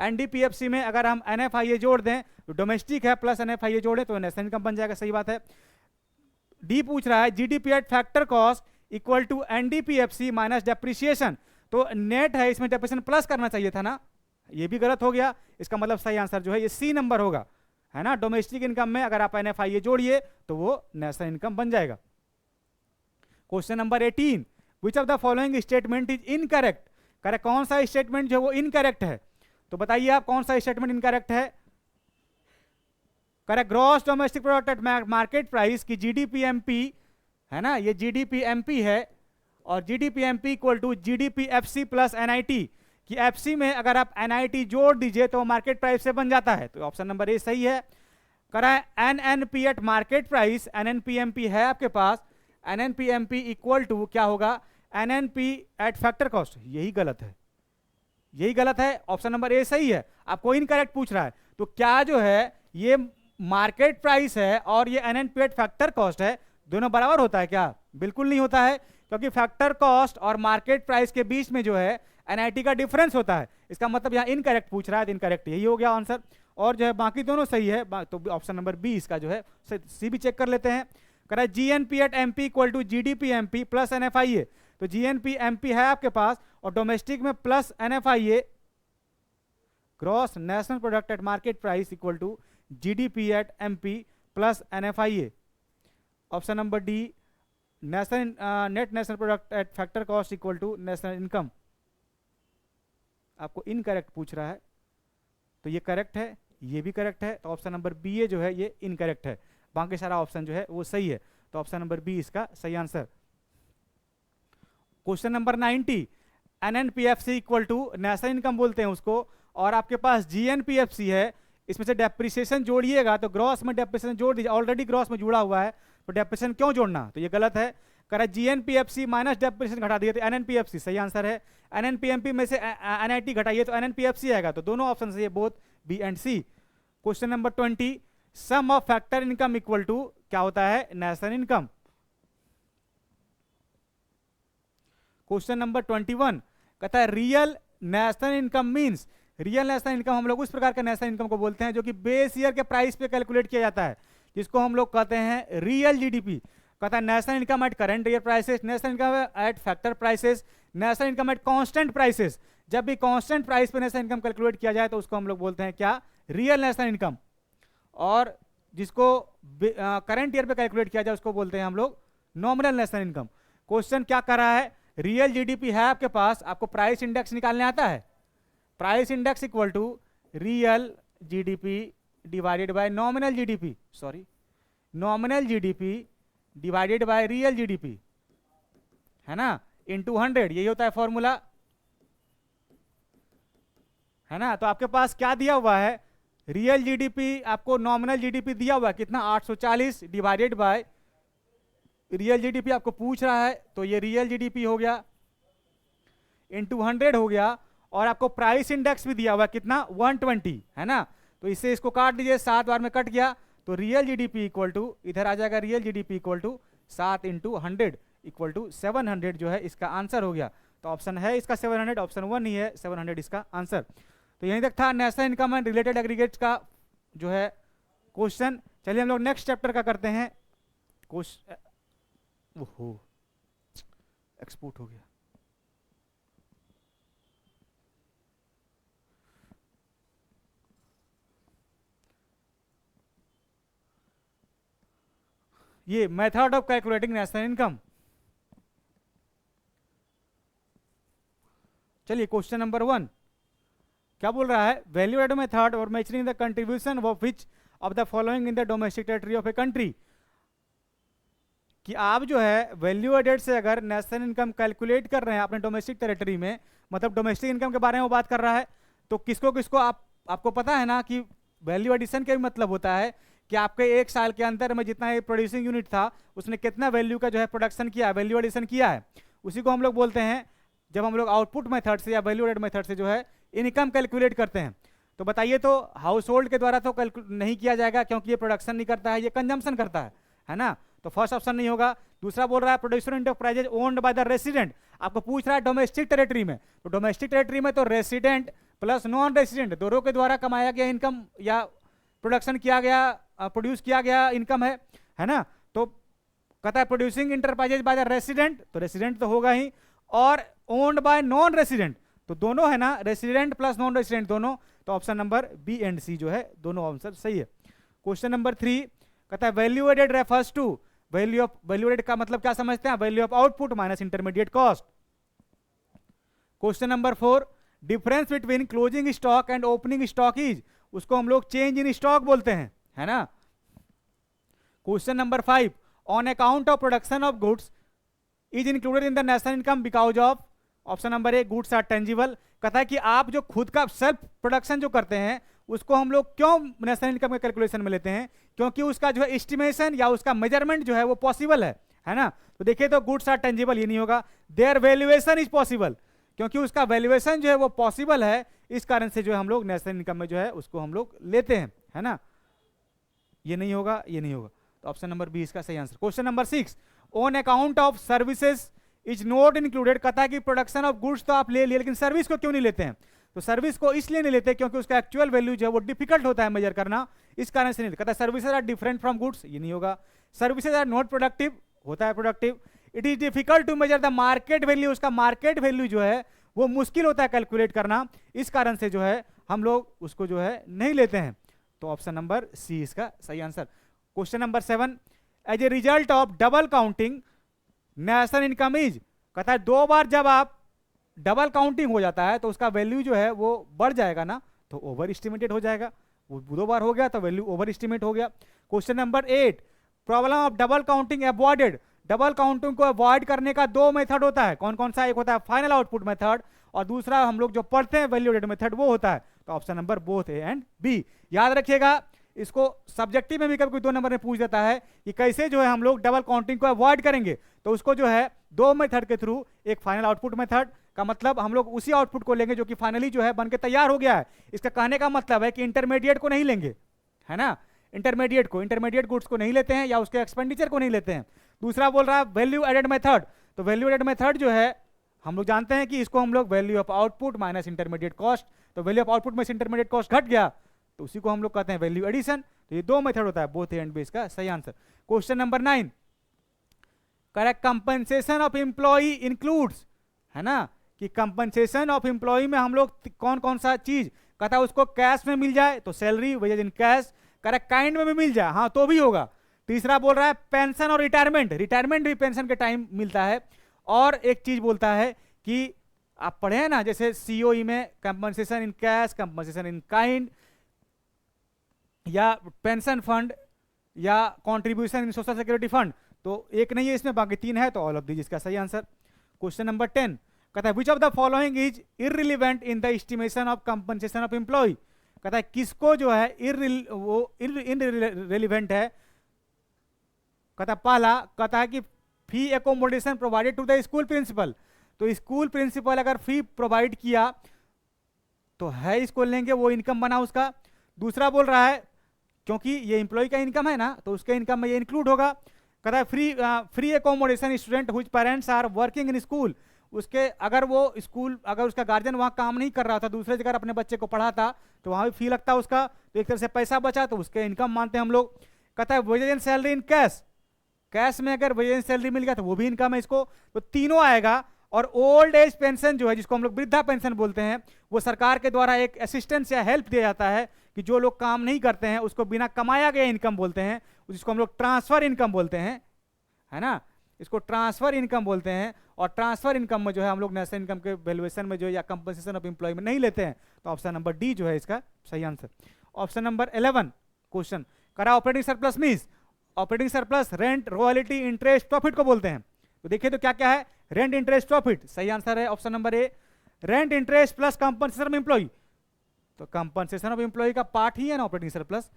एनडीपीएफसी में अगर हम एनएफआईए जोड़ दें तो डोमेस्टिक है प्लस एनएफआईए जोड़ें तो नेशनल इनकम बन जाएगा, सही बात है। डी पूछ रहा है GDP at factor cost equal to NDPFC minus depreciation, तो नेट है इसमें डेप्रिसिएशन प्लस करना चाहिए था ना, ये भी गलत हो गया, इसका मतलब सही आंसर जो है ये सी नंबर होगा, है ना, डोमेस्टिक इनकम में अगर आप एनएफआईए जोड़िए तो वो नेशनल इनकम बन जाएगा। Question number 18, which of the following statement is incorrect. Correct, कौन सा स्टेटमेंट जो है वो इनकरेक्ट है, तो बताइए आप कौन सा स्टेटमेंट इनकरेक्ट है। Correct, gross domestic product at market price की जीडीपीएमपी है ना, ये जीडीपीएमपी है, और GDPMP equal to GDPFC plus NIT, कि एफसी में अगर आप एनआईटी जोड़ दीजिए तो मार्केट प्राइस से बन जाता है, तो ऑप्शन नंबर ए सही है। करा एनएनपी एट मार्केट प्राइस, एनएनपीएमपी है आपके पास, एनएनपीएमपी इक्वल टू क्या होगा, एनएनपी एट फैक्टर कॉस्ट, यही गलत है, यही गलत है, ऑप्शन नंबर ए सही है। आपको इनकरेक्ट पूछ रहा है, तो क्या जो है ये मार्केट प्राइस है और ये एनएनपी एट फैक्टर कॉस्ट है, दोनों बराबर होता है क्या? बिल्कुल नहीं होता है, क्योंकि फैक्टर कॉस्ट और मार्केट प्राइस के बीच में जो है एनआईटी का डिफरेंस होता है। इसका मतलब यहाँ इनकरेक्ट पूछ रहा है, तो इनकरेक्ट यही हो गया आंसर, और जो है बाकी दोनों सही है, तो ऑप्शन नंबर बी इसका जो है सी भी चेक कर लेते हैं। करा GNP at MP equal to GDP MP plus NFIA, तो जीएनपीएमपी है आपके पास और डोमेस्टिक में plus NFIA, gross national product at market price equal to GDP at MP plus NFIA, option number D national net national product at factor cost equal to national income. आपको incorrect पूछ रहा है, तो ये correct है, ये भी correct है, तो ऑप्शन नंबर बी ये जो है ये इनकरेक्ट है, बाकी सारा ऑप्शन जो है वो सही है, तो ऑप्शन नंबर बी इसका सही answer. Question number 90, NNPFC equal to national income बोलते हैं उसको, और आपके पास जीएनपीएफसी है, इसमें से डेप्रिसिएशन जोड़िएगा तो ग्रॉस में डेप्रिसिएशन जोड़ दीजिए, ऑलरेडी ग्रॉस में जुड़ा हुआ है, तो डेप्रिसिएशन क्यों जोड़ना, तो ये गलत है। करा जीएनपीएफसी माइनस डेप्रिसिएशन घटा दिए तो एनएनपीएफसी सही आंसर है। एनएनपीएमपी में से एनआईटी घटाइए तो एनएनपीएफसी आएगा, तो दोनों ऑप्शन सही है, both B and C. Question number 20, sum of factor income equal to क्या होता है, नेशनल इनकम। क्वेश्चन नंबर 21 कहता है real national income means, real national income हम लोग उस प्रकार के नेशनल इनकम को बोलते हैं जो कि बेस ईयर के प्राइस पे कैलकुलेट किया जाता है, जिसको हम लोग कहते हैं रियल जीडीपी। कहता है national income at current year prices, national income eight factor prices, national income at constant prices. जब भी कांस्टेंट प्राइस पे नेशनल इनकम कैलकुलेट किया जाए तो उसको हम लोग बोलते हैं क्या, रियल नेशनल इनकम, और जिसको करंट ईयर पे कैलकुलेट किया जाए उसको बोलते हैं हम लोग नॉमिनल नेशनल इनकम। क्वेश्चन क्या कर रहा है, रियल जीडीपी है आपके पास, आपको प्राइस इंडेक्स निकालने आता है, price index equal to real GDP divided by nominal GDP, sorry nominal GDP divided by real GDP, है ना, इनटू 100, यही होता है फॉर्मूला, है ना। तो आपके पास क्या दिया हुआ है, रियल जीडीपी, आपको नॉमिनल जीडीपी दिया हुआ है कितना 840 डिवाइडेड बाय रियल जीडीपी आपको पूछ रहा है, तो ये रियल जीडीपी हो गया इनटू 100 हो गया, और आपको प्राइस इंडेक्स भी दिया हुआ है कितना 120, है ना। तो इससे इसको काट दीजिए, 7 बार में कट गया, तो रियल जीडीपी इक्वल टू इधर आ जाएगा, real GDP equal to 7 into 100 equal to 700 जो है इसका आंसर हो गया। तो ऑप्शन है इसका 700, ऑप्शन 1 ही है 700 इसका आंसर। तो यहीं तक था national income and related aggregates का जो है क्वेश्चन। चलिए हम लोग नेक्स्ट चैप्टर का करते हैं क्वेश्चन। ओहो एक्सपोर्ट हो गया, ये method of calculating national income. चलिए क्वेश्चन नंबर 1 क्या बोल रहा है, वैल्यू एडेड मेथड और measuring the contribution of which of the following in the domestic territory of a country, कि आप जो है वैल्यू एडेड से अगर नेशनल इनकम कैलकुलेट कर रहे हैं अपने डोमेस्टिक टेरिटरी में, मतलब डोमेस्टिक इनकम के बारे में वो बात कर रहा है, तो किसको किसको आपको पता है ना कि वैल्यू एडिशन का भी मतलब होता है कि आपके एक साल के अंदर में जितना प्रोड्यूसिंग यूनिट था उसने कितना वैल्यू का जो है प्रोडक्शन किया, वैल्यू एडिशन किया है, उसी को हम लोग बोलते हैं जब हम लोग आउटपुट मेथड से या वैल्यू एडेड मेथड से जो है इनकम कैलकुलेट करते हैं। तो बताइए, तो हाउस होल्ड के द्वारा तो नहीं किया जाएगा क्योंकि ये प्रोडक्शन नहीं करता है, ये कंजम्पशन करता है ना, तो फर्स्ट ऑप्शन नहीं होगा। दूसरा बोल रहा है producer enterprises owned by the resident, आपको पूछ रहा है डोमेस्टिक टेरिटरी में, तो डोमेस्टिक टेरिटरी में तो रेसिडेंट प्लस नॉन रेसिडेंट दोनों के द्वारा कमाया गया इनकम या प्रोडक्शन किया गया, प्रोड्यूस किया गया इनकम है ना। तो कहता है producing enterprises by the resident, तो रेसिडेंट तो होगा ही, और ओन्ड बाय नॉन रेसिडेंट, तो दोनों है ना, रेसिडेंट प्लस नॉन रेसिडेंट दोनों, तो ऑप्शन नंबर बी एंड सी जो है दोनों आंसर सही है। क्वेश्चन नंबर 3 कहता है value added refers to value added का मतलब क्या समझते हैं? Value of output minus intermediate cost. Question number 4, difference between closing stock and opening stock is, उसको हम लोग चेंज इन स्टॉक बोलते हैं, है ना। Question number 5, on account of production of goods is included in the national income because of, option number A goods are tangible. कहता है कि आप जो खुद का सेल्फ प्रोडक्शन जो करते हैं उसको हम लोग क्यों नेशनल इनकम के कैलकुलेशन में लेते हैं? क्योंकि उसका जो है एस्टिमेशन या उसका मेजरमेंट जो है वो पॉसिबल है ना। तो देखिए तो गुड्स आर टेंजिबल, ये नहीं होगा। देयर वैल्यूएशन इज पॉसिबल, क्योंकि उसका वैल्यूएशन जो है वो पॉसिबल है, इस कारण से जो है हम लोग नेशनल इनकम में जो है उसको हम लोग लेते हैं, है ना। ये नहीं होगा, ये नहीं होगा, तो ऑप्शन नंबर बी इसका सही answer. Question number 6, on account of services is not included. कहता है कि प्रोडक्शन ऑफ गुड्स तो आप ले लिए, लेकिन सर्विस को क्यों नहीं लेते हैं? तो सर्विस को इसलिए नहीं लेते क्योंकि उसका एक्चुअल वैल्यू जो है वो डिफिकल्ट होता है मेजर करना, इस कारण से नहीं। कहता है services are different from goods, ये नहीं होगा। सर्विसेज आर नॉट प्रोडक्टिव, होता है productive. It is difficult to measure the market value, उसका मार्केट वैल्यू जो है वो मुश्किल होता है कैलकुलेट करना, इस कारण से जो है हम लोग उसको जो है नहीं लेते हैं। तो ऑप्शन नंबर सी इसका सही answer. Question number 7, as a result of double counting national income is. कहता है दो बार जब आप डबल काउंटिंग हो जाता है तो उसका वैल्यू जो है वो बढ़ जाएगा ना, तो ओवर एस्टिमेटेड हो जाएगा। वो दो बार हो गया तो वैल्यू ओवर एस्टिमेट हो गया। Question number 8, problem of double counting avoided. Double counting को अवॉइड करने का दो मेथड होता है, कौन कौन सा? एक होता है फाइनल आउटपुट मेथड, और दूसरा हम लोग जो पढ़ते हैं वैल्यू एडेड मेथड, वो होता है। तो option number both A and B. याद रखिएगा, इसको सब्जेक्टिव में भी कभी 2 नंबर में पूछ देता है कि कैसे जो है हम लोग डबल काउंटिंग को अवॉइड करेंगे। तो उसको जो है दो मेथड के थ्रू, एक फाइनल आउटपुट मेथड का मतलब हम लोग उसी आउटपुट को लेंगे जो कि फाइनली जो है बनके तैयार हो गया है। इसका कहने का मतलब है कि इंटरमीडिएट को नहीं लेंगे, है ना। इंटरमीडिएट गुड्स को नहीं लेते हैं या उसके एक्सपेंडिचर को नहीं लेते हैं। दूसरा बोल रहा है वैल्यू एडेड मेथड। तो वैल्यू एडेड मेथड जो है हम लोग जानते हैं कि इसको हम लोग value of output minus intermediate cost, तो वैल्यू ऑफ आउटपुट में से इंटरमीडिएट कॉस्ट घट गया तो उसी को हम लोग कहते हैं वैल्यू एडिशन। तो ये दो मेथड होता है, बोथ ए एंड बी इसका सही answer. Question number 9, correct compensation of employee includes, है ना, कि कंपनसेशन ऑफ एम्प्लॉई में हम लोग कौन कौन सा चीज कहता है? उसको कैश में मिल जाए तो salary wages in cash, correct kind में भी मिल जाए हाँ तो भी होगा। तीसरा बोल रहा है पेंशन और रिटायरमेंट, रिटायरमेंट भी पेंशन के टाइम मिलता है। और एक चीज बोलता है कि आप पढ़े हैं ना, जैसे सीओई में compensation in cash, compensation in kind, या पेंशन फंड, या contribution in social security fund. तो एक नहीं है इसमें, बाकी 3 है, तो ऑल ऑफ दीज इसका सही आंसर। क्वेश्चन नंबर 10, कहता है which of the following is irrelevant in the estimation of compensation of employ. कहता है किसको जो है इररिलेवेंट है? कहता है पहला, कहता है कि fee accommodation provided to the school principal. तो स्कूल प्रिंसिपल अगर फी प्रोवाइड किया तो है, इसको लेंगे, वो इनकम बना उसका। दूसरा बोल रहा है क्योंकि ये एम्प्लॉय का इनकम है ना, तो उसके इनकम में ये इंक्लूड होगा। कहता है free accommodation student whose parents are working in school. उसके अगर वो स्कूल, अगर उसका गार्जियन वहाँ काम नहीं कर रहा था, दूसरे जगह अपने बच्चे को पढ़ाता, तो वहाँ भी फी लगता उसका, तो एक तरह से पैसा बचा तो उसके इनकम मानते हैं हम लोग। कहता है wages and salary in cash, cash में अगर वेजेज एंड सैलरी मिल गया तो वो भी इनकम है इसको, तो तीनों आएगा। और ओल्ड एज पेंशन जो है, जिसको हम लोग वृद्धा पेंशन बोलते हैं, वो सरकार के द्वारा एक असिस्टेंस या हेल्प दिया जाता है कि जो लोग काम नहीं करते हैं उसको बिना कमाया गया इनकम बोलते हैं, जिसको हम लोग ट्रांसफर इनकम बोलते हैं, है ना, इसको ट्रांसफर इनकम बोलते हैं। और ट्रांसफर इनकम में जो है हम लोग नेशनल इनकम के वैल्यूएशन में जो है या कंपनसेशन ऑफ एम्प्लॉय में नहीं लेते हैं। तो ऑप्शन नंबर डी जो है इसका सही आंसर। ऑप्शन नंबर 11 क्वेश्चन करा operating surplus means, operating surplus rent, royalty, interest, profit को बोलते हैं। तो देखिए तो क्या क्या है, रेंट, इंटरेस्ट, प्रॉफिट। सही आंसर है option number A, rent interest plus compensation of employ. तो कंपनसेशन ऑफ एम्प्लॉय का पार्ट ही है ना ऑपरेटिंग सरप्लस,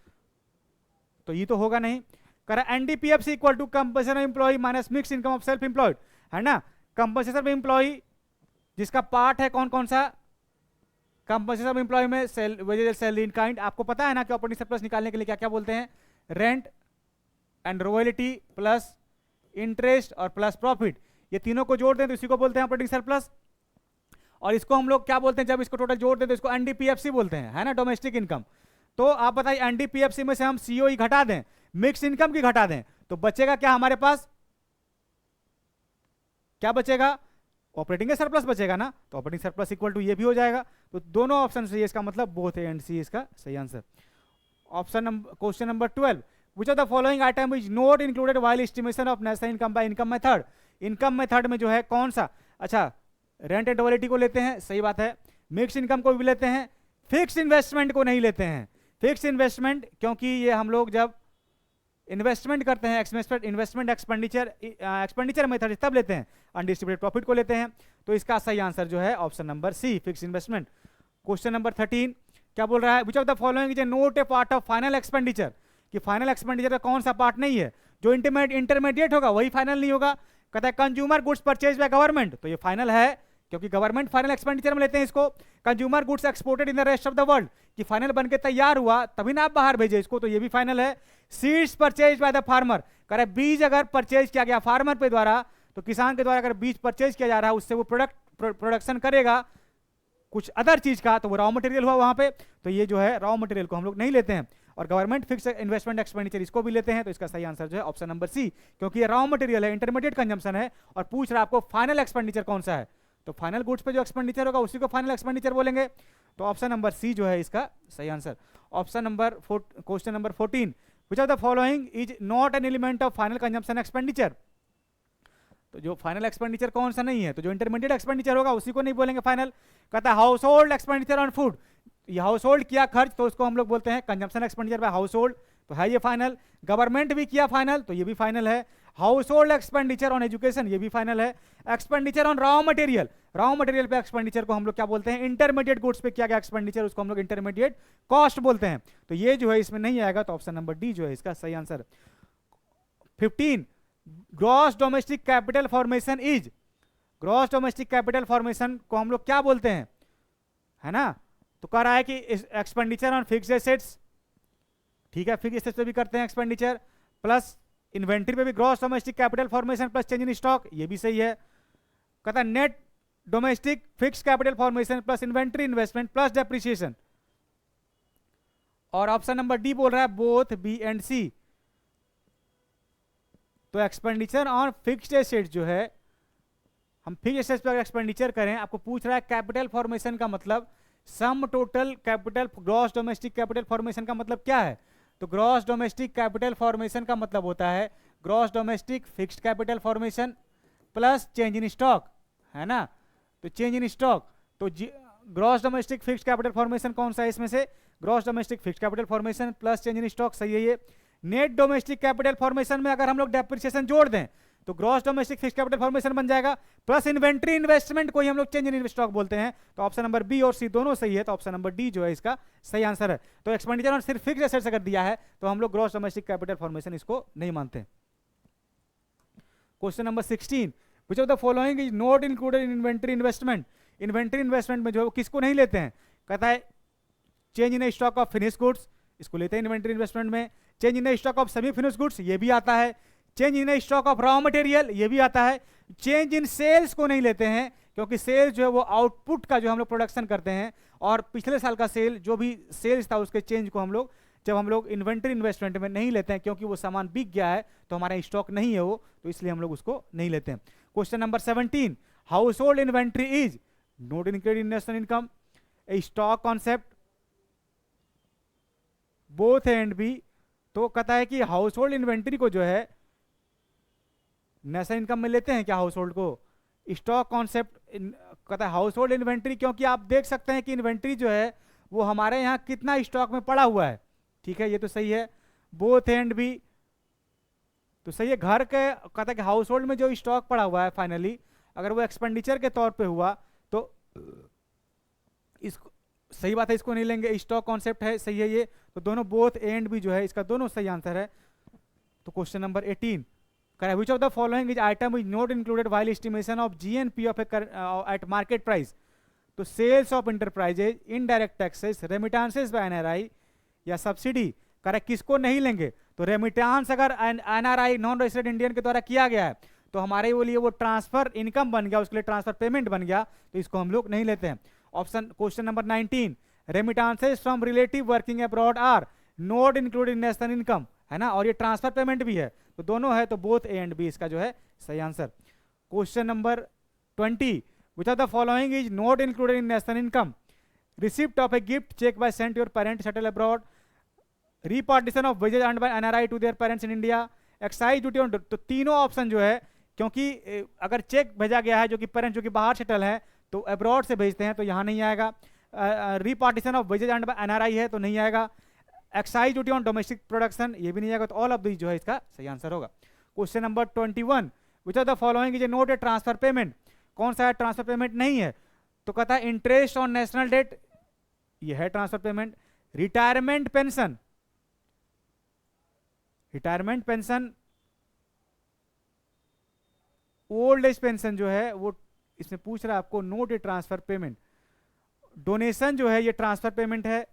तो ये तो होगा नहीं। करा NDPF equal to compensation of employ minus mix income of self employed, है ना। कंपनसेशन ऑफ एम्प्लॉय जिसका पार्ट है कौन कौन सा? कंपनसेशन ऑफ एम्प्लॉय में वेजेज, सैलरी इन काइंड। आपको पता है ना कि ऑपरेटिंग सरप्लस निकालने के लिए क्या क्या बोलते हैं? Rent and royalty plus interest और प्लस प्रॉफिट, ये तीनों को जोड़ दें तो इसी को बोलते हैं ऑपरेटिंग सरप्लस। और इसको हम लोग क्या बोलते हैं जब इसको टोटल जोड़ दें तो इसको एनडीपीएफसी बोलते हैं, है ना, डोमेस्टिक इनकम। तो आप बताइए एनडीपीएफसी में से हम सीओई घटा दें, मिक्स इनकम की घटा दें, तो बचेगा क्या हमारे पास? क्या बचेगा? ऑपरेटिंग सरप्लस बचेगा ना, तो ऑपरेटिंग सरप्लस इक्वल टू ये भी हो जाएगा। तो दोनों ऑप्शन सही है, इसका मतलब बोथ ए एंड सी इसका सही answer. Option number question number 12, which of the following item is not included while estimation of national income by income method. Income method में जो है कौन सा, अच्छा रेंट एंड रॉयल्टी को लेते हैं, सही बात है, मिक्स इनकम को भी लेते हैं, फिक्स इन्वेस्टमेंट को नहीं लेते हैं। फिक्स इन्वेस्टमेंट क्योंकि ये हम लोग जब इन्वेस्टमेंट करते हैं इन्वेस्टमेंट एक्सपेंडिचर मेथड तब लेते हैं, अनडिस्ट्रीब्यूटेड प्रॉफिट को लेते हैं। तो इसका सही आंसर जो है option number C, fix investment. Question number 13 क्या बोल रहा है, which of the following is not a part of final expenditure, कि फाइनल एक्सपेंडिचर का कौन सा पार्ट नहीं है, जो इंटरमीडिएट होगा वही फाइनल नहीं होगा। कहता है consumer goods purchase by government, तो ये फाइनल है क्योंकि गवर्नमेंट फाइनल एक्सपेंडिचर में लेते हैं इसको। Consumer goods exported in the rest of the world, कि फाइनल बनके तैयार हुआ तभी ना आप बाहर भेजे इसको, तो ये भी फाइनल है। Seeds purchase by the farmer, कह रहे बीज अगर परचेज किया गया फार्मर पे द्वारा, तो किसान के द्वारा अगर बीज परचेज किया जा रहा है उससे वो प्रोडक्शन करेगा कुछ अदर चीज का, तो वो रॉ मटेरियल हुआ वहां पे, तो ये जो है रॉ मटेरियल को हम लोग नहीं लेते हैं। और गवर्नमेंट फिक्स इन्वेस्टमेंट एक्सपेंडिचर इसको भी लेते हैं, तो इसका सही आंसर जो है ऑप्शन नंबर सी, क्योंकि ये रॉ मटेरियल है, इंटरमीडिएट कंजम्पशन है, और पूछ रहा है आपको फाइनल एक्सपेंडिचर कौन सा है, तो फाइनल गुड्स पे जो एक्सपेंडिचर होगा उसी को फाइनल एक्सपेंडिचर बोलेंगे। तो ऑप्शन नंबर सी जो है इसका सही answer. Option number question number 14, which of the following is not an element of final consumption expenditure, तो जो फाइनल एक्सपेंडिचर कौन सा नहीं है, तो जो इंटरमीडिएट एक्सपेंडिचर होगा उसी को नहीं बोलेंगे फाइनल। कहता है house hold expenditure on food, ये हाउस होल्ड किया खर्च तो उसको हम लोग बोलते हैं consumption expenditure bye house hold, तो है ये फाइनल। गवर्नमेंट भी किया फाइनल, तो ये भी फाइनल है। House hold expenditure on education, ये भी फाइनल है। एक्सपेंडिचर ऑन रॉ मटेरियल पे एक्सपेंडिचर को हम लोग क्या बोलते हैं, इंटरमीडिएट गुड्स पे किया गया एक्सपेंडिचर उसको हम लोग इंटरमीडिएट कॉस्ट बोलते हैं, तो ये जो है इसमें नहीं आएगा, तो ऑप्शन नंबर डी जो है इसका सही answer. 15, gross domestic capital formation is, gross domestic capital formation को हम लोग क्या बोलते हैं, है ना, तो कह रहा है कि एक्सपेंडिचर ऑन फिक्स्ड एसेट्स, ठीक है, फिक्स्ड एसेट्स पे भी करते हैं एक्सपेंडिचर, प्लस इन्वेंट्री पे भी gross domestic capital formation plus change in stock, ये भी सही है। कहता है net domestic fixed capital formation plus inventory investment plus depreciation, और ऑप्शन नंबर डी बोल रहा है बोथ बी एंड सी। तो एक्सपेंडिचर ऑन फिक्स्ड एसेट्स जो है, हम फिक्स्ड एसेट्स पर एक्सपेंडिचर करें, आपको पूछ रहा है कैपिटल फॉर्मेशन का मतलब sum total capital, gross domestic capital formation का मतलब क्या है, तो ग्रॉस डोमेस्टिक कैपिटल फॉर्मेशन का मतलब होता है gross domestic fixed capital formation plus change in stock, है ना, तो चेंज इन स्टॉक, तो gross domestic fixed capital formation कौन सा है इसमें से, gross domestic fixed capital formation plus change in stock, सही है ये। नेट डोमेस्टिक कैपिटल फॉर्मेशन में अगर हम लोग डेप्रिसिएशन जोड़ दें तो gross domestic fixed capital formation बन जाएगा, प्लस इन्वेंट्री इन्वेस्टमेंट को ही हम लोग चेंज इन स्टॉक बोलते हैं, तो ऑप्शन नंबर बी और सी दोनों सही है, तो ऑप्शन नंबर डी जो है इसका सही आंसर है। तो एक्सपेंडिचर और सिर्फ फिक्स्ड एसेट्स अगर दिया है तो हम लोग ग्रॉस डोमेस्टिक कैपिटल फॉर्मेशन इसको नहीं मानते। Question number 16, which of the following is not included in inventory investment, inventory investment में जो किसको नहीं लेते हैं, कहता है change in stock of finish goods, इसको लेते हैं इन्वेंट्री इन्वेस्टमेंट में। Change in stock of semi finish goods, ये भी आता है। Change in stock of raw material, ये भी आता है। चेंज इन सेल्स को नहीं लेते हैं क्योंकि सेल्स जो है वो आउटपुट का जो हम लोग प्रोडक्शन करते हैं, और पिछले साल का सेल जो भी सेल्स था उसके चेंज को हम लोग जब हम लोग इन्वेंट्री इन्वेस्टमेंट में नहीं लेते हैं, क्योंकि वो सामान बिक गया है तो हमारा स्टॉक नहीं है वो, तो इसलिए हम लोग उसको नहीं लेते हैं। Question number 17, household inventory is not included in national income, a stock concept both A and B, तो कहता है कि हाउस होल्ड इन्वेंट्री को जो है नेशनल इनकम में लेते हैं क्या, हाउस होल्ड को, स्टॉक कॉन्सेप्ट कहता है हाउस होल्ड इन्वेंट्री, क्योंकि आप देख सकते हैं कि इन्वेंट्री जो है वो हमारे यहाँ कितना स्टॉक में पड़ा हुआ है, ठीक है, ये तो सही है। बोथ एंड भी तो सही है। घर के कहता है कि हाउस होल्ड में जो स्टॉक पड़ा हुआ है फाइनली अगर वो एक्सपेंडिचर के तौर पे हुआ तो इसको सही बात है, इसको नहीं लेंगे, स्टॉक कॉन्सेप्ट है, सही है ये, तो दोनों बोथ एंड भी जो है इसका दोनों सही आंसर है। तो question number 18, which of the following is item is not included while estimation of GNP of at market price, तो sales of enterprises, indirect taxes, remittances by NRI या सब्सिडी, करेक्ट किसको नहीं लेंगे, तो रेमिटांस अगर NRI non resident Indian के द्वारा किया गया है तो हमारे वो लिए वो ट्रांसफर इनकम बन गया, उसके लिए ट्रांसफर पेमेंट बन गया, तो इसको हम लोग नहीं लेते हैं। Option question number 19, remittances from relative working abroad are not included in national income, है ना, और ये ट्रांसफर पेमेंट भी है, तो दोनों है, तो बोथ ए एंड बी इसका जो है सही answer. Question number 20, which of the following is not included in national income, receipt of a gift check by sent your parent settle abroad, repatriation of wages earned by NRI to their parents in India, excise duty on, तो तीनों option जो है, क्योंकि अगर check भेजा गया है जो कि पेरेंट्स जो कि बाहर सेटल है तो अब्रॉड से भेजते हैं तो यहाँ नहीं आएगा। Repatriation of wages earned by NRI है तो नहीं आएगा। Excise duty on domestic production ये भी नहीं आएगा। तो ऑल ऑफ दिस जो है इसका सही आंसर होगा। Question number 21, which are the following is a not a transfer payment, कौन सा है ट्रांसफर पेमेंट नहीं है? तो कहता है इंटरेस्ट ऑन नेशनल डेट, ये है transfer payment. Retirement pension, retirement pension, old age pension जो है वो इसमें पूछ रहा है आपको, note a transfer payment. Donation जो है ये ट्रांसफर पेमेंट है।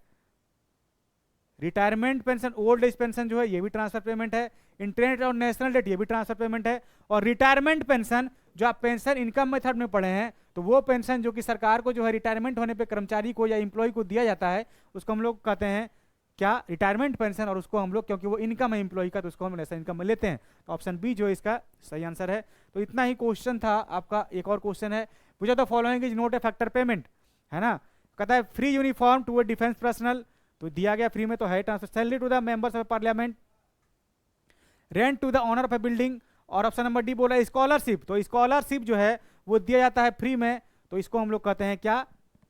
Retirement pension, old age pension जो है ये भी ट्रांसफर पेमेंट है। इंटरेस्ट और नेशनल डेट ये भी ट्रांसफर पेमेंट है। और रिटायरमेंट पेंशन जो आप पेंशन इनकम मेथड में पढ़े हैं, तो वो पेंशन जो कि सरकार को जो है रिटायरमेंट होने पे कर्मचारी को या एम्प्लॉय को दिया जाता है, उसको हम लोग कहते हैं क्या, रिटायरमेंट पेंशन। और उसको हम लोग, क्योंकि वो इनकम है एम्प्लॉय का, तो उसको हम नेशनल इनकम में लेते हैं। तो ऑप्शन बी जो है इसका सही आंसर है। तो इतना ही क्वेश्चन था आपका। एक और क्वेश्चन है, पूछा तो following is not a factor payment, है ना। कहता है free uniform to a defence personal, तो दिया गया फ्री में तो है transfer. Salary to the members of parliament, rent to the owner of a building. और ऑप्शन नंबर डी बोला स्कॉलरशिप, तो स्कॉलरशिप जो है वो दिया जाता है फ्री में, तो इसको हम लोग कहते हैं क्या,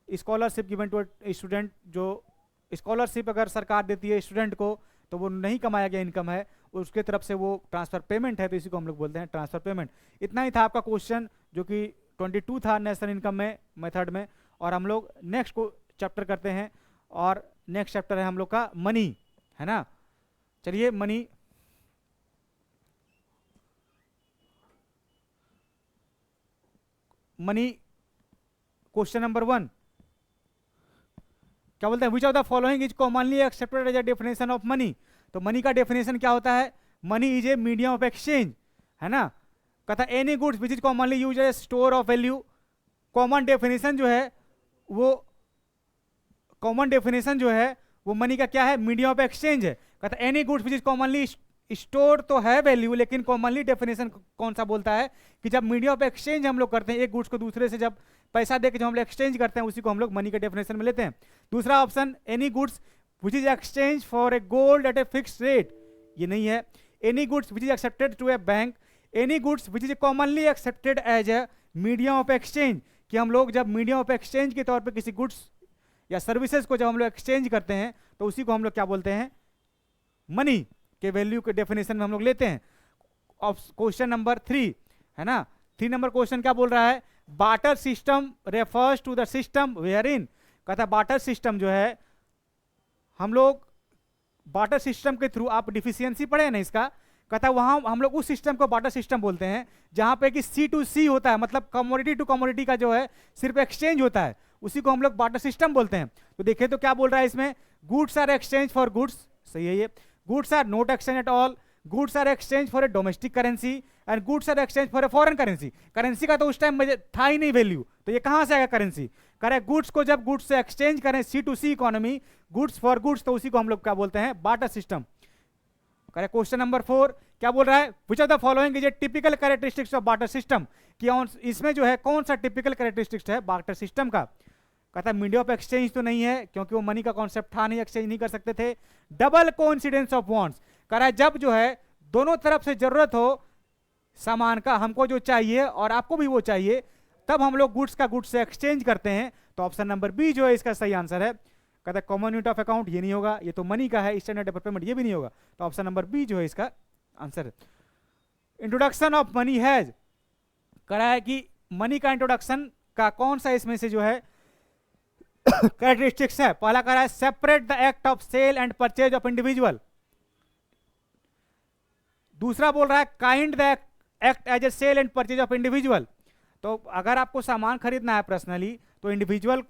स्कॉलरशिप गिवन टू स्टूडेंट। जो स्कॉलरशिप अगर सरकार देती है स्टूडेंट को तो वो नहीं कमाया गया इनकम है, उसके तरफ से वो ट्रांसफर पेमेंट है, तो इसी को हम लोग बोलते हैं ट्रांसफर पेमेंट। इतना ही था आपका क्वेश्चन जो कि 22 था नेशनल इनकम में मेथड में। और हम लोग नेक्स्ट को चैप्टर करते हैं, और नेक्स्ट चैप्टर है हम लोग का मनी, है ना। चलिए मनी, मनी क्वेश्चन नंबर 1 क्या बोलते हैं, which of the following is commonly accepted as a definition of money. तो मनी का डेफिनेशन क्या होता है, money is a medium of exchange, है ना। कहता है any goods which is commonly use as store of value. Common definition जो है वो, कॉमन डेफिनेशन जो है वो मनी का क्या है, मीडियम ऑफ एक्सचेंज है। कहता है any goods which is commonly store, तो है वैल्यू, लेकिन कॉमनली डेफिनेशन कौन सा बोलता है कि जब मीडियम ऑफ एक्सचेंज हम लोग करते हैं, एक गुड्स को दूसरे से जब पैसा देकर जो हम लोग एक्सचेंज करते हैं, उसी को हम लोग मनी के डेफिनेशन में लेते हैं। दूसरा option any goods which is exchange for a gold at a fixed rate, ये नहीं है। Any goods which is accepted to a bank, any goods which is commonly accepted as a medium of exchange, कि हम लोग जब medium of exchange के तौर पे किसी गुड्स या सर्विसेज को जब हम लोग एक्सचेंज करते हैं, तो उसी को हम लोग क्या बोलते हैं, मनी के वैल्यू के डेफिनेशन में हम लोग लेते हैं। क्वेश्चन नंबर 3, है ना। 3 नंबर क्वेश्चन क्या बोल रहा है, barter system refers to the system wherein. कहता है बार्टर सिस्टम जो है, हम लोग बार्टर सिस्टम के थ्रू, आप डिफिशियंसी पढ़े हैं ना इसका, कहता है वहां हम लोग उस सिस्टम को बार्टर सिस्टम बोलते हैं जहां पे कि सी टू सी होता है, मतलब कमोडिटी टू कमोडिटी का जो है सिर्फ एक्सचेंज होता है, उसी को हम लोग बार्टर सिस्टम बोलते हैं। तो देखिए तो क्या बोल रहा है इसमें, goods are exchange for goods, सही है ये। Goods are not exchange at all, goods are exchange for a domestic currency, and goods are exchange for a foreign currency. Currency का तो उस टाइम में था ही नहीं वैल्यू, तो ये कहां से आएगा करेंसी। करे गुड्स को जब गुड्स से एक्सचेंज करें, C to C economy, goods for goods, तो उसी को हम लोग क्या बोलते हैं, बार्टर सिस्टम। करे क्वेश्चन नंबर 4 क्या बोल रहा है, which of the following is a typical characteristics of barter system, कि इसमें जो है कौन सा टिपिकल कैरेक्टरिस्टिक्स है बार्टर सिस्टम का। कहता है मीडियम ऑफ एक्सचेंज तो नहीं है, क्योंकि वो मनी का कॉन्सेप्ट था नहीं, एक्सचेंज नहीं कर सकते थे। डबल कोइंसिडेंस ऑफ वांट्स, कह रहा है जब जो है दोनों तरफ से जरूरत हो सामान का, हमको जो चाहिए और आपको भी वो चाहिए, तब हम लोग गुड्स का गुड्स से एक्सचेंज करते हैं। तो ऑप्शन नंबर बी जो है इसका सही आंसर है। कहता है कॉमन यूनिट ऑफ अकाउंट, ये नहीं होगा, ये तो मनी का है, स्टैंडर्ड ऑफ पेमेंट ये भी नहीं होगा, तो ऑप्शन नंबर बी जो है इसका आंसर है। इंट्रोडक्शन ऑफ मनी हैज, कह रहा है कि मनी का इंट्रोडक्शन का कौन सा इसमें से जो है कैरेक्टरिस्टिक्स है। पहला कह रहा है separate the act of sale and purchase of individual. दूसरा बोल रहा है kind the act as a sale and purchase of individual. तो अगर आपको सामान खरीदना है पर्सनली, तो इंडिविजुअल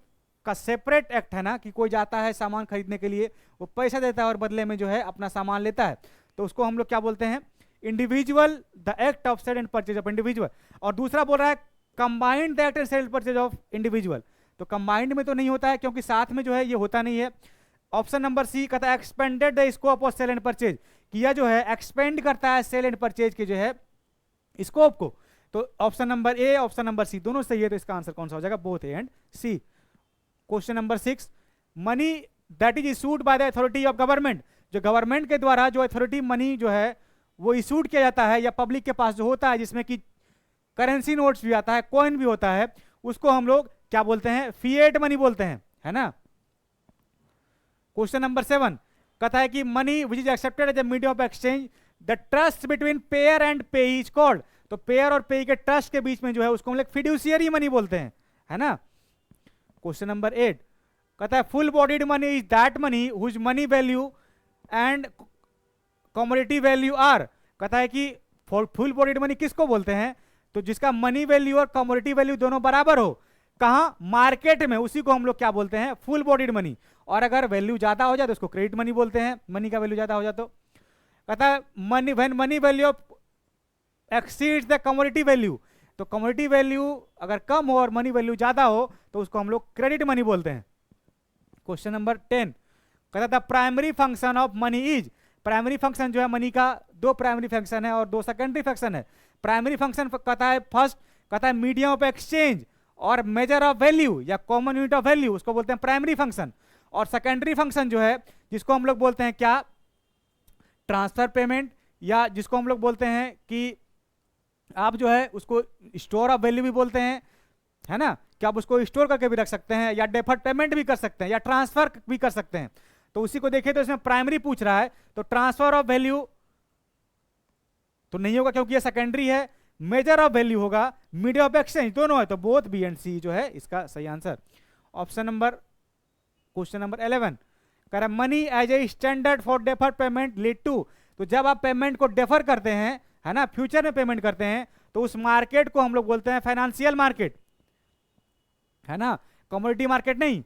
का सेपरेट एक्ट है ना, कि कोई जाता है सामान खरीदने के लिए, वो पैसा देता है और बदले में जो है अपना सामान लेता है, तो उसको हम लोग क्या बोलते हैं, individual, the act of sale and purchase of individual. और दूसरा बोल रहा है combined the act and sale purchase of individual. तो कंबाइंड में तो नहीं होता है, क्योंकि साथ में जो है ये होता नहीं है। ऑप्शन नंबर सी कहता है expanded the scope of sale and purchase, कि यह जो है एक्सपेंड करता है सेल एंड परचेज के जो है स्कोप को। तो option number A, option number C दोनों सही है, तो इसका आंसर कौन सा हो जाएगा, both A and C. Question number 6, money that is issued by the authority of government. जो गवर्नमेंट के द्वारा जो अथॉरिटी मनी जो है वो इशूड किया जाता है या पब्लिक के पास जो होता है, जिसमें कि करेंसी नोट्स भी आता है, कॉइन भी होता है, उसको हम लोग क्या बोलते हैं, फिएट मनी बोलते हैं, है ना। क्वेश्चन नंबर 7 कहता है कि money which is accepted as a medium of exchange, the trust between payer and payee is called. तो पेयर और पेई के ट्रस्ट के बीच में जो है उसको हम लोग फिड्यूशियरी मनी बोलते हैं, है ना। क्वेश्चन नंबर 8 कहता है full bodied money is that money whose money value and commodity value are. कहता है कि फुल बॉडीड मनी किसको बोलते हैं, तो जिसका मनी वैल्यू और कमोडिटी वैल्यू दोनों बराबर हो, कहां, मार्केट में, उसी को हम लोग क्या बोलते हैं, फुल बॉडीड मनी। और अगर वैल्यू ज्यादा हो जाए तो उसको क्रेडिट मनी बोलते हैं, मनी का वैल्यू ज्यादा हो जाए तो। कहता है money when money value exceeds the commodity value, तो कमोडिटी वैल्यू अगर कम हो और मनी वैल्यू ज्यादा हो तो उसको हम लोग क्रेडिट मनी बोलते हैं। क्वेश्चन नंबर 10 कहता था primary function of money is, primary function जो है मनी का, दो प्राइमरी फंक्शन है और दो सेकेंडरी फंक्शन है। प्राइमरी फंक्शन कहता है फर्स्ट, कहता है मीडियम ऑफ एक्सचेंज और मेजर ऑफ वैल्यू या कॉमन यूनिट ऑफ वैल्यू, उसको बोलते हैं प्राइमरी फंक्शन। और सेकेंडरी फंक्शन जो है जिसको हम लोग बोलते हैं क्या, ट्रांसफर पेमेंट, या जिसको हम लोग बोलते हैं कि आप जो है उसको स्टोर ऑफ वैल्यू भी बोलते हैं, है ना, कि आप उसको स्टोर करके भी रख सकते हैं, या डेफर्ड पेमेंट भी कर सकते हैं, या ट्रांसफर भी कर सकते हैं। तो उसी को देखिए तो इसमें प्राइमरी पूछ रहा है, तो ट्रांसफर ऑफ वैल्यू तो नहीं होगा क्योंकि ये सेकेंडरी है। मेजर ऑफ वैल्यू होगा, मीडियम ऑफ एक्सचेंज दोनों है, तो बोथ बी एंड सी जो है इसका सही answer. Option number, question number 11 कह रहा है money as a standard for deferred payment lead to, तो जब आप पेमेंट को डेफर करते हैं, है ना, फ्यूचर में पेमेंट करते हैं, तो उस मार्केट को हम लोग बोलते हैं फाइनेंशियल मार्केट, है ना, कमोडिटी मार्केट नहीं।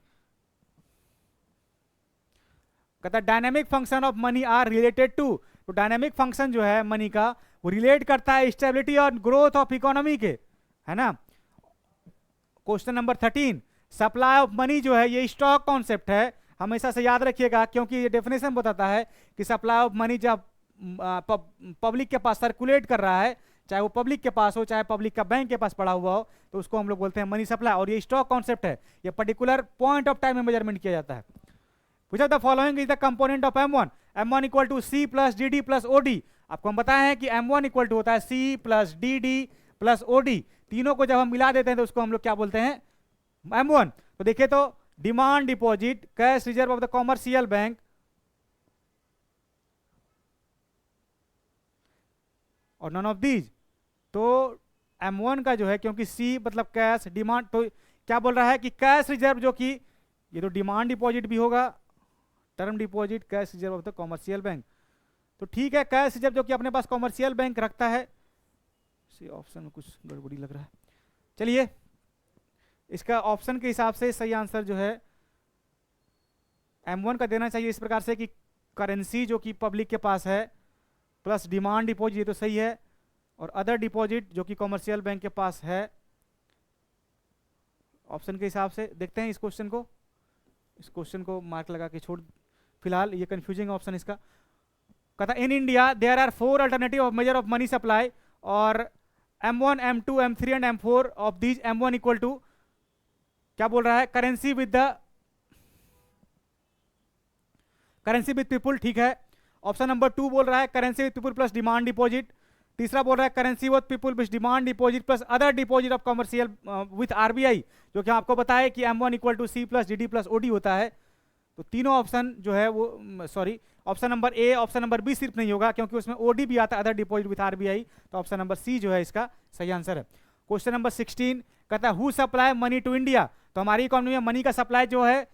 कहता है dynamic function of money are related to, तो डायनेमिक फंक्शन जो है मनी का वो रिलेट करता है स्टेबिलिटी और ग्रोथ ऑफ इकोनॉमी के, है ना। Question number 13 supply of money जो है ये स्टॉक कॉन्सेप्ट है, हमेशा से याद रखिएगा क्योंकि ये डेफिनेशन बताता है कि सप्लाई ऑफ मनी जब पब्लिक के पास सर्कुलेट कर रहा है, चाहे वो पब्लिक के पास हो चाहे पब्लिक का बैंक के पास पड़ा हुआ हो, तो उसको हम लोग बोलते हैं मनी सप्लाई। और ये स्टॉक कॉन्सेप्ट है, ये पर्टिकुलर पॉइंट ऑफ टाइम में मेजरमेंट किया जाता है। Which of the following is the component of M1? M1 equal to C plus DD plus OD। आपको हम बताए हैं कि M1 इक्वल टू होता है C plus DD plus OD, तीनों को जब हम मिला देते हैं तो उसको हम लोग क्या बोलते हैं, M1। तो देखिए तो demand deposit, cash reserve of the commercial bank, और नन ऑफ दीज। तो M1 का जो है क्योंकि C मतलब कैश, डिमांड, तो क्या बोल रहा है कि कैश रिजर्व जो कि ये तो डिमांड डिपॉजिट भी होगा, term deposit, cash reserve of the commercial bank. तो ठीक है, कैश रिजर्व जो कि अपने पास कॉमर्शियल बैंक रखता है, इसी ऑप्शन में कुछ गड़बड़ी लग रहा है। चलिए इसका ऑप्शन के हिसाब से सही आंसर जो है M1 का देना चाहिए इस प्रकार से कि करेंसी जो कि पब्लिक के पास है प्लस डिमांड डिपॉजिट, ये तो सही है, और अदर डिपॉजिट जो कि कॉमर्शियल बैंक के पास है। ऑप्शन के हिसाब से देखते हैं इस क्वेश्चन को मार्क लगा के छोड़, फिलहाल ये कंफ्यूजिंग ऑप्शन इसका। कहता in India there are 4 alternative of measure of money supply, और M1, M2, M3 and M4 of these M1 equal to, क्या बोल रहा है, करेंसी विद पीपुल, ठीक है। ऑप्शन नंबर 2 बोल रहा है currency with people plus demand deposit. तीसरा बोल रहा है currency with people plus demand deposit plus other deposit of commercial with RBI, जो कि आपको बताया कि M1 equal to C plus DD plus OD होता है। तो तीनों ऑप्शन जो है वो sorry, option number A, option number B सिर्फ नहीं होगा क्योंकि उसमें OD भी आता है, अदर डिपॉजिट विथ RBI, तो ऑप्शन नंबर C जो है इसका सही आंसर है। क्वेश्चन नंबर 16 कहता है who supply money to India, तो हमारी इकोनॉमी में मनी का सप्लाई जो है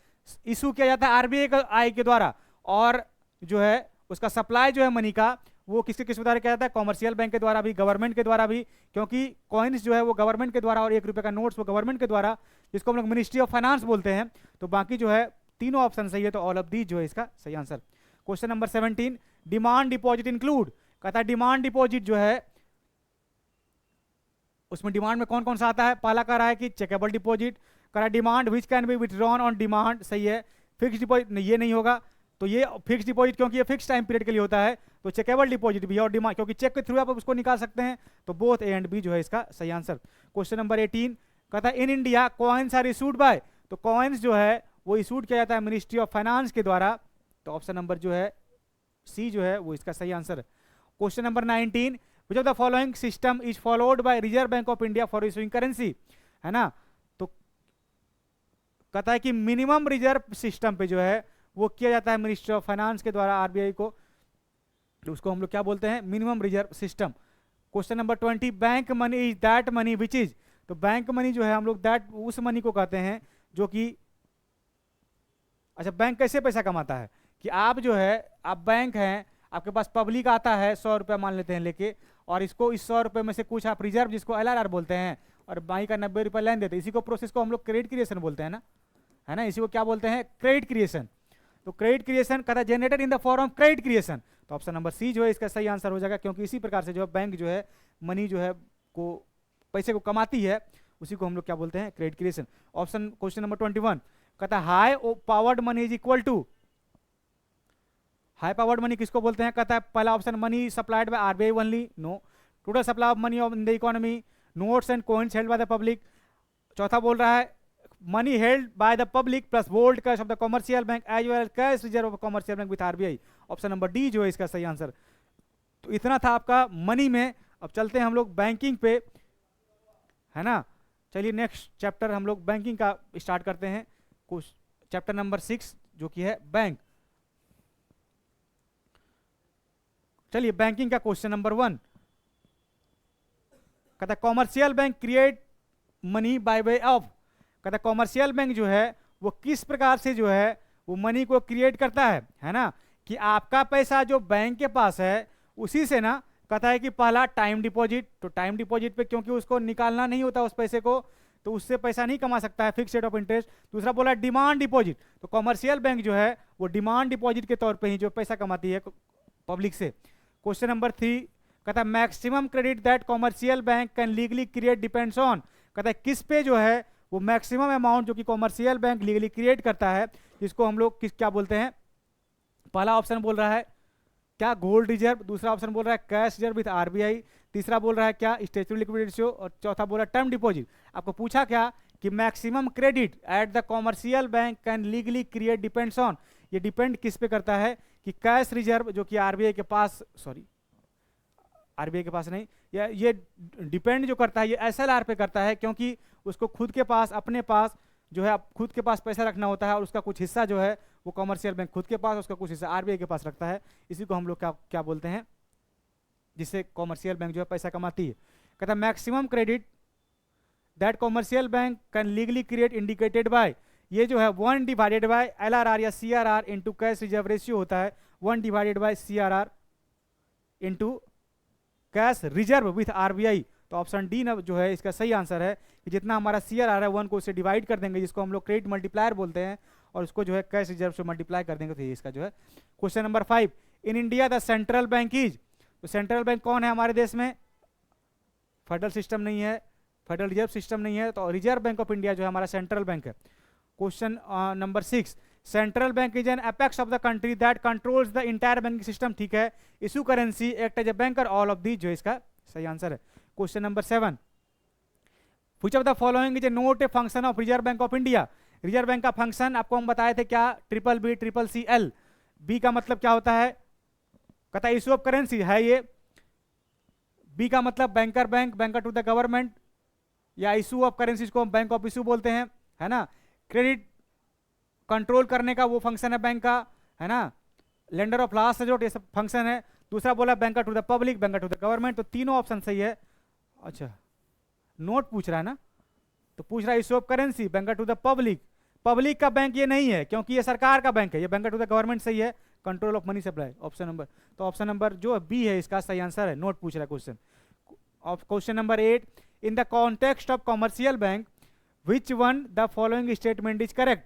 इशू किया जाता है RBI के द्वारा, और जो है उसका सप्लाई जो है मनी का वो किस द्वारा किया जाता है, कॉमर्शियल बैंक के द्वारा भी, गवर्नमेंट के द्वारा भी, क्योंकि कॉइन्स जो है वो गवर्नमेंट के द्वारा और ₹1 का नोट्स वो गवर्नमेंट के द्वारा, जिसको हम लोग मिनिस्ट्री ऑफ फाइनेंस बोलते हैं। तो बाकी जो है तीनों ऑप्शन सही है, तो ऑल ऑफ दीज जो है इसका सही answer. Question number 17 demand deposit include, कहता है डिमांड डिपॉजिट जो है उसमें डिमांड में कौन कौन सा आता है, पहला कह रहा है कि चेकेबल डिपॉजिट, कह रहा है demand which can be withdrawn on demand, सही है। फिक्स डिपॉजिट ये नहीं होगा, तो ये फिक्स डिपॉजिट क्योंकि ये फिक्स टाइम पीरियड के लिए होता है, तो चेकेबल डिपॉजिट भी है, और डिमांड क्योंकि चेक के थ्रू आप उसको निकाल सकते हैं, तो बोथ A एंड B जो है इसका सही आंसर। क्वेश्चन नंबर 18 कहता है in India coins are issued by, तो कॉइन्स जो है वो इशूड किया जाता है मिनिस्ट्री ऑफ फाइनेंस के द्वारा, तो ऑप्शन नंबर जो है सी जो है वो इसका सही आंसर है। Question number 19, which of the following system is followed by reserve Bank of India for issuing currency, है ना। तो कहता है कि मिनिमम रिजर्व सिस्टम पे जो है वो किया जाता है मिनिस्ट्री ऑफ फाइनेंस के द्वारा आरबीआई को, तो उसको हम लोग क्या बोलते हैं, minimum reserve system. Question number 20, bank money is that money which is, तो बैंक मनी जो है हम लोग दैट उस मनी को कहते हैं जो कि, अच्छा बैंक कैसे पैसा कमाता है कि आप जो है आप बैंक हैं, आपके पास पब्लिक आता है 100 रुपये मान लेते हैं लेके, और इसको इस 100 रुपये में से कुछ आप रिजर्व जिसको LRR बोलते हैं और बाई का 90 रुपये लेन देते हैं, इसी को प्रोसेस को हम लोग क्रेडिट क्रिएशन बोलते हैं ना, है ना, इसी को क्या बोलते हैं, क्रेडिट क्रिएशन। तो क्रेडिट क्रिएशन कहता है generated in the form of credit creation, तो ऑप्शन नंबर सी जो है इसका सही आंसर हो जाएगा, क्योंकि इसी प्रकार से जो है बैंक जो है मनी जो है को पैसे को कमाती है, उसी को हम लोग क्या बोलते हैं, credit creation. Option question number 21 कहता है high powered money is equal to, high powered money किसको बोलते हैं, कहता है पहला option money supplied by RBI only, no, total supply of money in the economy, notes and coins held by the public, चौथा बोल रहा है money held by the public plus gold cash of the commercial bank as well as cash reserve of commercial bank with RBI, option number D जो है इसका सही answer. तो इतना था आपका मनी में। अब चलते हैं हम लोग बैंकिंग पे, है ना। चलिए नेक्स्ट चैप्टर हम लोग बैंकिंग का स्टार्ट करते हैं, कुछ चैप्टर नंबर 6 जो कि है बैंक। चलिए बैंकिंग का क्वेश्चन नंबर 1 कहता है commercial bank create money by way of, कहता है कॉमर्शियल बैंक जो है वो किस प्रकार से जो है वो मनी को क्रिएट करता है ना, कि आपका पैसा जो बैंक के पास है उसी से ना, कहता है कि पहला टाइम डिपॉजिट, तो टाइम डिपॉजिट पे क्योंकि उसको निकालना नहीं होता उस पैसे को, तो उससे पैसा नहीं कमा सकता है, फिक्स रेट ऑफ इंटरेस्ट। दूसरा बोला डिमांड डिपॉजिट, तो कॉमर्शियल बैंक जो है वो डिमांड डिपॉजिट के तौर पे ही जो पैसा कमाती है पब्लिक से। क्वेश्चन नंबर 3 कहता है maximum credit that commercial bank can legally create depends on, कहता है किस पे जो है वो मैक्सिमम अमाउंट जो कि कॉमर्शियल बैंक लीगली क्रिएट करता है, जिसको हम लोग किस क्या बोलते हैं। पहला ऑप्शन बोल रहा है क्या गोल्ड रिजर्व, दूसरा ऑप्शन बोल रहा है कैश रिजर्व विद आरबीआई, तीसरा बोल रहा है क्या स्टैट्यूटरी लिक्विडिटी रेशियो, और चौथा बोल रहा है टर्म डिपॉजिट। आपको पूछा क्या कि maximum credit at the commercial bank can legally create depends on, ये डिपेंड किस पे करता है कि कैश रिजर्व जो कि आरबीआई के पास, सॉरी आरबीआई के पास नहीं, ये डिपेंड जो करता है ये एसएलआर पे करता है, क्योंकि उसको खुद के पास अपने पास जो है खुद के पास पैसा रखना होता है, और उसका कुछ हिस्सा जो है वो कमर्शियल बैंक खुद के पास, उसका कुछ हिस्सा आरबीआई के पास रखता है, इसी को हम लोग क्या क्या बोलते हैं, जिससे कॉमर्शियल बैंक जो है पैसा कमाती है। कहता है maximum credit that commercial bank can legally create indicated by, ये जो है 1 डिवाइडेड बाय LRR या CRR into cash reserve ratio होता है, 1 divided by CRR into cash reserve with RBI. तो ऑप्शन डी ना जो है इसका सही आंसर है कि जितना हमारा CRR है 1 को उससे डिवाइड कर देंगे, जिसको हम लोग क्रेडिट मल्टीप्लायर बोलते हैं, और उसको जो है कैश रिजर्व से मल्टीप्लाई कर देंगे, तो ये इसका जो है। Question number 5 in India the central bank is, तो सेंट्रल बैंक कौन है हमारे देश में, फेडरल सिस्टम नहीं है, फेडरल रिजर्व सिस्टम नहीं है, तो रिजर्व बैंक ऑफ इंडिया जो है हमारा सेंट्रल बैंक है। Question number 6 central bank is an apex of the country that controls the entire banking system, ठीक है, issue currency act as a banker all of the, जो इसका सही answer है। Question number 7 which of the following is a not a function of Reserve Bank of India, Reserve Bank का function आपको हम बताए थे क्या, BBB CCL, बी का मतलब क्या होता है, कहता है इशू ऑफ करेंसी है ये, बी का मतलब banker bank, banker to the government, या इशू ऑफ करेंसी को हम बैंक ऑफ इशू बोलते हैं, है ना। क्रेडिट कंट्रोल करने का वो फंक्शन है बैंक का, है ना। लेंडर ऑफ लास्ट रिजोर्ट ये सब फंक्शन है। दूसरा बोला banker to the public, banker to the government, तो तीनों ऑप्शन सही है। अच्छा नोट पूछ रहा है ना, तो पूछ रहा है issue of currency, banker to the public, public का बैंक ये नहीं है क्योंकि ये सरकार का बैंक है, ये बैंकर टू द गवर्नमेंट सही है, control of money supply, option number, तो ऑप्शन नंबर जो बी है इसका सही आंसर है। नोट पूछ रहा है question. Question number 8 in the context of commercial bank which one the following statement is correct,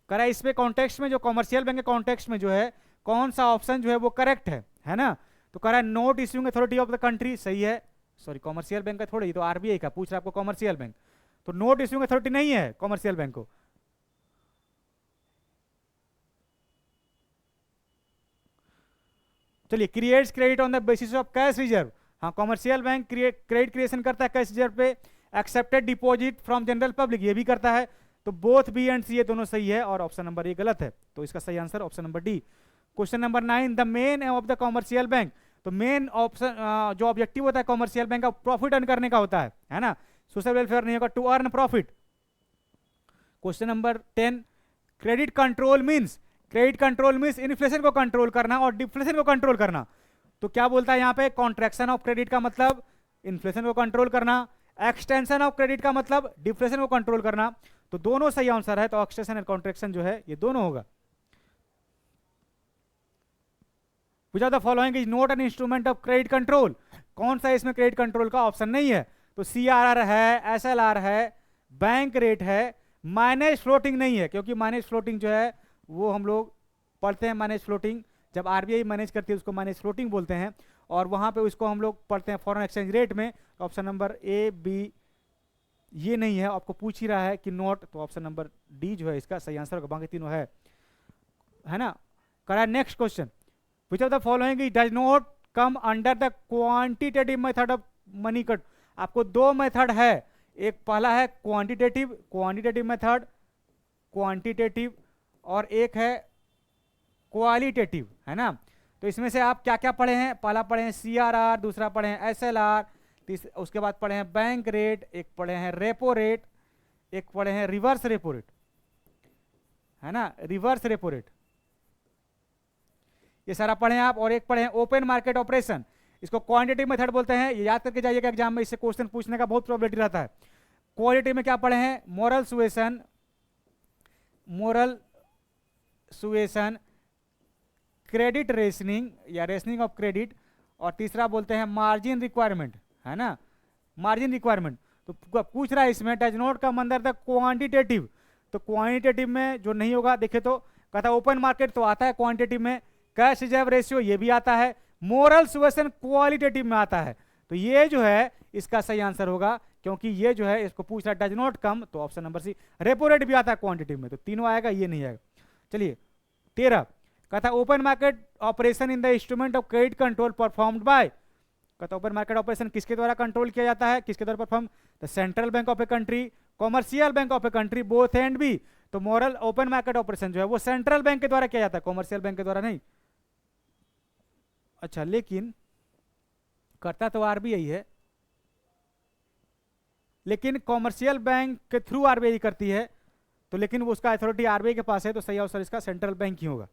करा इसमें कॉन्टेक्स्ट में जो कॉमर्शियल बैंक के कॉन्टेक्स्ट में जो है कौन सा ऑप्शन जो है वो करेक्ट है ना। तो करा note issuing authority of the country, सही है, सॉरी कॉमर्शियल बैंक का थोड़ी, तो आरबीआई का पूछ रहा है आपको कॉमर्शियल बैंक, तो नोट इश्यूइंग अथॉरिटी नहीं है कॉमर्शियल बैंक को। चलिए creates credit on the basis of cash reserve, हाँ कॉमर्शियल बैंक क्रेडिट क्रिएशन करता है कैश रिजर्व पे। Accepted deposit from general public, ये भी करता है, तो बोथ बी एंड सी ये दोनों सही है और ऑप्शन नंबर ए गलत है, तो इसका सही answer option number D. Question number 9, the main of the commercial bank, तो मेन ऑप्शन जो ऑब्जेक्टिव होता है कॉमर्शियल बैंक का प्रॉफिट अर्न करने का होता है ना, सोशल वेलफेयर नहीं होगा, to earn profit. Question number 10, credit control means, credit control means inflation को कंट्रोल करना और डिफ्लेशन को कंट्रोल करना। तो क्या बोलता है यहाँ पे, कॉन्ट्रैक्शन ऑफ क्रेडिट का मतलब इन्फ्लेशन को कंट्रोल करना, एक्सटेंशन ऑफ क्रेडिट का मतलब डिफ्लेशन को कंट्रोल करना। तो दोनों सही आंसर है, तो एक्सटेंशन एंड कॉन्ट्रैक्शन जो है ये दोनों होगा। Which of the following is not an instrument of credit control, कौन सा इसमें क्रेडिट कंट्रोल का ऑप्शन नहीं है? तो CRR है, SLR है, बैंक रेट है, माइनस फ्लोटिंग नहीं है, क्योंकि माइनस फ्लोटिंग जो है वो हम लोग पढ़ते हैं, माइनस फ्लोटिंग जब RBI मैनेज करती है उसको माइनस फ्लोटिंग बोलते हैं, और वहां पे उसको हम लोग पढ़ते हैं फॉरेन एक्सचेंज रेट में। तो ऑप्शन नंबर ए बी ये नहीं है, आपको पूछ ही रहा है कि नोट, तो ऑप्शन नंबर डी जो है इसका सही आंसर होगा, बाकी तीनों है ना। करा next question, which of the following does not come under the quantitative method of money cut। आपको दो मेथड है, एक पहला है क्वांटिटेटिव मेथड, क्वांटिटेटिव, और एक है क्वालिटेटिव, है ना। तो इसमें से आप क्या क्या पढ़े हैं, पहला पढ़े हैं CRR, दूसरा पढ़े हैं SLR, उसके बाद पढ़े हैं बैंक रेट, एक पढ़े हैं रेपो रेट, एक पढ़े हैं रिवर्स रेपो रेट, है ना, रिवर्स रेपो रेट, ये सारा पढ़े हैं आप। और एक पढ़े हैं ओपन मार्केट ऑपरेशन, इसको क्वांटिटेटिव मेथड बोलते हैं, ये याद करके जाइएगा एग्जाम में, इससे क्वेश्चन पूछने का बहुत प्रोबेबिलिटी रहता है। क्वालिटी में क्या पढ़े हैं, मोरल सुएशन, क्रेडिट रेशनिंग या रेशनिंग ऑफ क्रेडिट, और तीसरा बोलते हैं मार्जिन रिक्वायरमेंट, है ना, मार्जिन रिक्वायरमेंट। तो पूछ रहा है इसमें does not come under the quantitative, तो क्वांटिटेटिव में जो नहीं होगा, देखे तो कहता ओपन मार्केट तो आता है क्वांटिटेटिव में, कैश रिजर्व रेशियो ये भी आता है, मोरल सुएशन क्वालिटेटिव में आता है। तो ये जो है इसका सही आंसर होगा, क्योंकि ये जो है इसको पूछ रहा है डज नॉट कम, तो option number C. Repo rate भी आता है क्वांटिटेटिव में, तो तीनों आएगा, ये नहीं आएगा। चलिए 13, कहता open market operation in the instrument of credit control performed by, कहता ओपन मार्केट ऑपरेशन किसके द्वारा कंट्रोल किया जाता है, किसके द्वारा perform, the central bank of a country, commercial bank of a country, both and B. तो मोरल ओपन मार्केट ऑपरेशन जो है वो सेंट्रल बैंक के द्वारा किया जाता है, कॉमर्शियल बैंक के द्वारा नहीं। अच्छा, लेकिन करता तो RBI है, लेकिन कॉमर्शियल बैंक के थ्रू RBI करती है, तो लेकिन वो उसका अथॉरिटी RBI के पास है, तो सही आंसर इसका सेंट्रल बैंक ही होगा।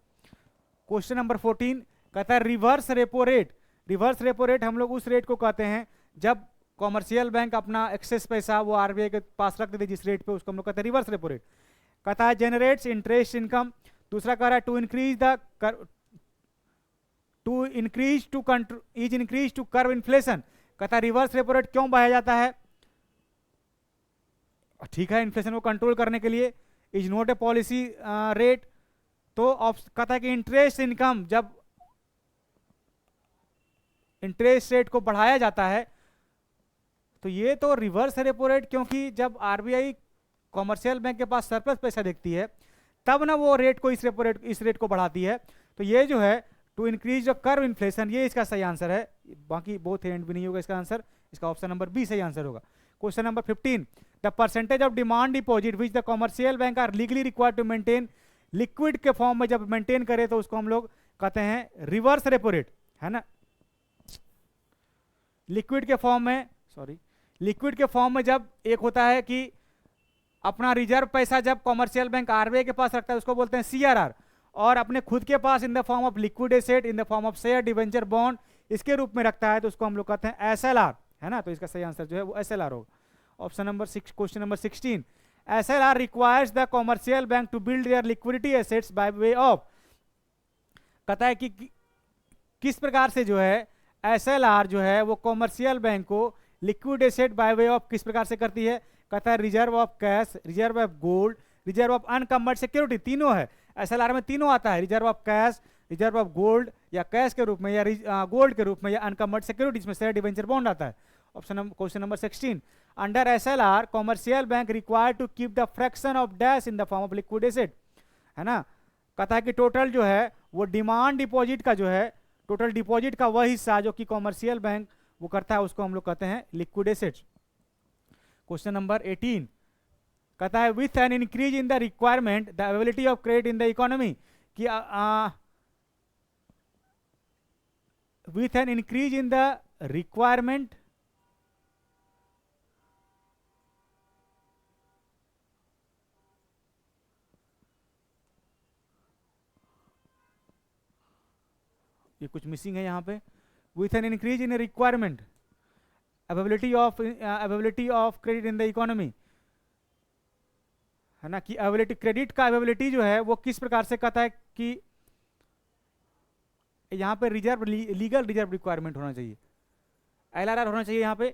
क्वेश्चन नंबर 14 कहता है reverse repo rate, reverse repo rate हम लोग उस रेट को कहते हैं जब कॉमर्शियल बैंक अपना एक्सेस पैसा वो RBI के पास रख देते जिस रेट पे, उसको हम लोग कहते हैं रिवर्स रेपो रेट। कहता है जनरेट्स इंटरेस्ट इनकम, दूसरा कह रहा है to increase to curve inflation. कहता है रिवर्स रेपो रेट क्यों बढ़ाया जाता है, ठीक है, इन्फ्लेशन को कंट्रोल करने के लिए, is not a policy rate. तो कहता है कि इंटरेस्ट इनकम, जब इंटरेस्ट रेट को बढ़ाया जाता है तो ये तो रिवर्स रेपो रेट, क्योंकि जब RBI कॉमर्शियल बैंक के पास सरप्लस पैसा देखती है तब ना वो रेट को इस रेट को बढ़ाती है। तो ये जो है to increase the curve inflation, ये इसका सही आंसर है, बाकी बोथ एंड भी नहीं होगा इसका आंसर, इसका ऑप्शन नंबर बी सही आंसर होगा। Question number 15 the percentage of demand deposit which the commercial bank are legally required to maintain, liquid के फॉर्म में जब मेंटेन करे तो उसको हम लोग कहते हैं रिवर्स रेपो रेट, है ना। लिक्विड के फॉर्म में जब एक होता है कि अपना रिजर्व पैसा जब कॉमर्शियल बैंक RBI के पास रखता है उसको बोलते हैं CRR, और अपने खुद के पास in the form of liquid asset, in the form of share, debenture, bond, इसके रूप में रखता है तो उसको हम लोग कहते हैं SLR, है ना। तो इसका सही आंसर जो है वो SLR होगा। Option number 6, question number 16 SLR requires the commercial bank to build their liquidity assets by way of, कहता है कि किस प्रकार से जो है SLR जो है वो कॉमर्शियल बैंक को liquid asset by way of किस प्रकार से करती है। कहता है reserve of cash, reserve of gold, reserve of unencumbered security, तीनों है SLR में, तीनों आता है, reserve of cash, reserve of gold या कैश के रूप में या गोल्ड के रूप में या अनकम्बर्ड सिक्योरिटीज में शेयर, डिवेंचर, बॉन्ड आता है। Question number 16 under SLR commercial bank required to keep the fraction of dash in the form of liquid asset, है ना। कहता है कि टोटल जो है वो डिमांड डिपॉजिट का जो है, टोटल डिपॉजिट का वह हिस्सा जो कि कॉमर्शियल बैंक वो करता है उसको हम लोग कहते हैं लिक्विड एसेट्स। क्वेश्चन नंबर 18 कहता है with an increase in the requirement the availability of credit in the economy, कि with an increase in the requirement ये कुछ मिसिंग है यहाँ पे, with an increase in a requirement availability of credit in the economy, है ना, कि availability, credit का अवेलेबिलिटी जो है वो किस प्रकार से कहता है कि यहाँ पे रिजर्व, लीगल रिजर्व रिक्वायरमेंट होना चाहिए, एलआरआर होना चाहिए यहाँ पे,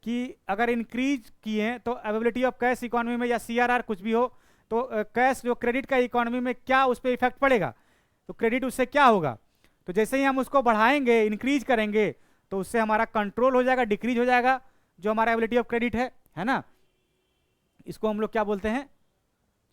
कि अगर इंक्रीज किए तो अवेलेबिलिटी ऑफ कैश इकोनॉमी में, या सीआरआर कुछ भी हो, तो कैश जो क्रेडिट का इकोनॉमी में क्या उस पर इफेक्ट पड़ेगा, तो क्रेडिट उससे क्या होगा, तो जैसे ही हम उसको बढ़ाएंगे, इंक्रीज करेंगे, तो उससे हमारा कंट्रोल हो जाएगा, डिक्रीज हो जाएगा जो हमारा एबिलिटी ऑफ क्रेडिट है ना, इसको हम लोग क्या बोलते हैं।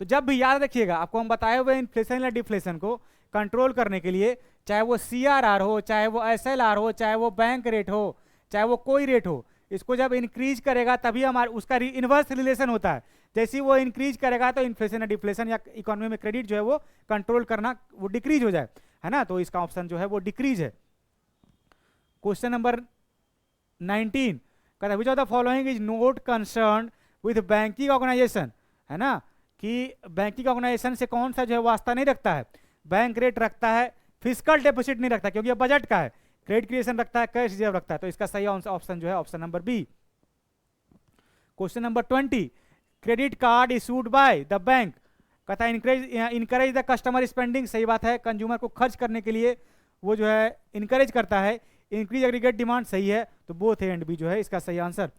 तो जब भी याद रखिएगा, आपको हम बताए हुए इन्फ्लेशन या डिफ्लेशन को कंट्रोल करने के लिए, चाहे वो सीआरआर हो, चाहे वो एसएलआर हो, चाहे वो बैंक रेट हो, चाहे वो कोई रेट हो, इसको जब इंक्रीज करेगा तभी हमारा उसका इन्वर्स रिलेशन होता है, जैसे वो इंक्रीज करेगा तो इन्फ्लेशन या डिफ्लेशन या इकोनॉमी में क्रेडिट जो है वो कंट्रोल करना, वो डिक्रीज हो जाए, है ना, तो इसका ऑप्शन जो है वो डिक्रीज है। क्वेश्चन नंबर 19 कहता है which of the following is not concern with banking organisation, है ना, कि बैंकिंग ऑर्गेनाइजेशन से कौन सा जो है वास्ता नहीं रखता है, बैंक रेट रखता है, फिजिकल डेपोजिट नहीं रखता क्योंकि ये बजट का है, क्रेडिट क्रिएशन रखता है, कैश रिजर्व रखता है, तो इसका सही ऑप्शन जो है option number B. Question number 20 credit card issued by the bank, कहता है इनकरेज द कस्टमर स्पेंडिंग, सही बात है, कंज्यूमर को खर्च करने के लिए वो जो है इनकरेज करता है, इंक्रीज एग्रीगेट डिमांड, सही है, तो बोथ ए एंड बी जो है इसका सही answer.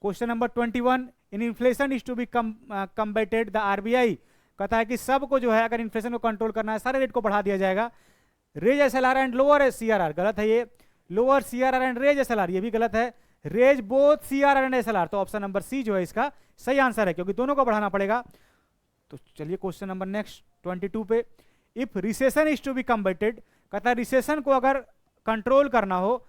Question number 21 in inflation is to be combated the RBI, कहता है कि सबको जो है अगर इन्फ्लेशन को कंट्रोल करना है सारे रेट को बढ़ा दिया जाएगा, raise SLR and lower CRR, गलत है ये, lower CRR and raise SLR ये भी गलत है, raise both CRR and SLR, तो ऑप्शन नंबर सी जो है इसका सही आंसर है क्योंकि दोनों को बढ़ाना पड़ेगा। तो चलिए क्वेश्चन नंबर नेक्स्ट 22 पे, if recession is to be combated, कहता है रिसेशन को अगर कंट्रोल करना हो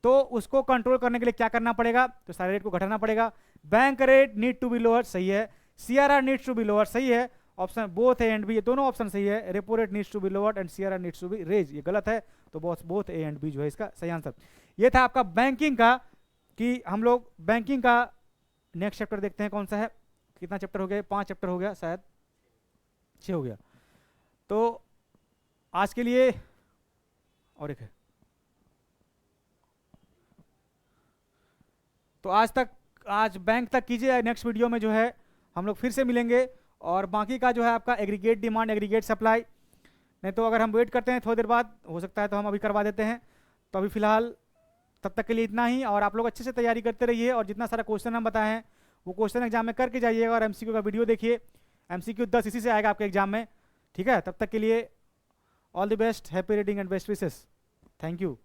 तो उसको कंट्रोल करने के लिए क्या करना पड़ेगा, तो सारे रेट को घटाना पड़ेगा, bank rate need to be lower, सही है, CRR needs to be lower, सही है, option both A and B, ये दोनों ऑप्शन सही है, repo rate needs to be lower and CRR needs to be raise, ये गलत है, तो बोथ ए एंड बी जो है इसका सही आंसर। ये था आपका बैंकिंग का, कि हम लोग बैंकिंग का नेक्स्ट चैप्टर देखते हैं कौन सा है, कितना चैप्टर हो गया, 5 चैप्टर हो गया, शायद 6 हो गया, तो आज के लिए और एक है, तो आज बैंक तक कीजिए, नेक्स्ट वीडियो में जो है हम लोग फिर से मिलेंगे, और बाकी का जो है आपका एग्रीगेट डिमांड, एग्रीगेट सप्लाई, नहीं तो अगर हम वेट करते हैं थोड़ी देर बाद हो सकता है तो हम अभी करवा देते हैं, तो अभी फिलहाल तब तक के लिए इतना ही, और आप लोग अच्छे से तैयारी करते रहिए, और जितना सारा क्वेश्चन हम बताए हैं वो क्वेश्चन एग्जाम में करके जाइएगा, और एमसीक्यू का वीडियो देखिए, एमसीक्यू 10 इसी से आएगा आपके एग्जाम में, ठीक है, तब तक के लिए all the best, happy reading and best wishes, thank you.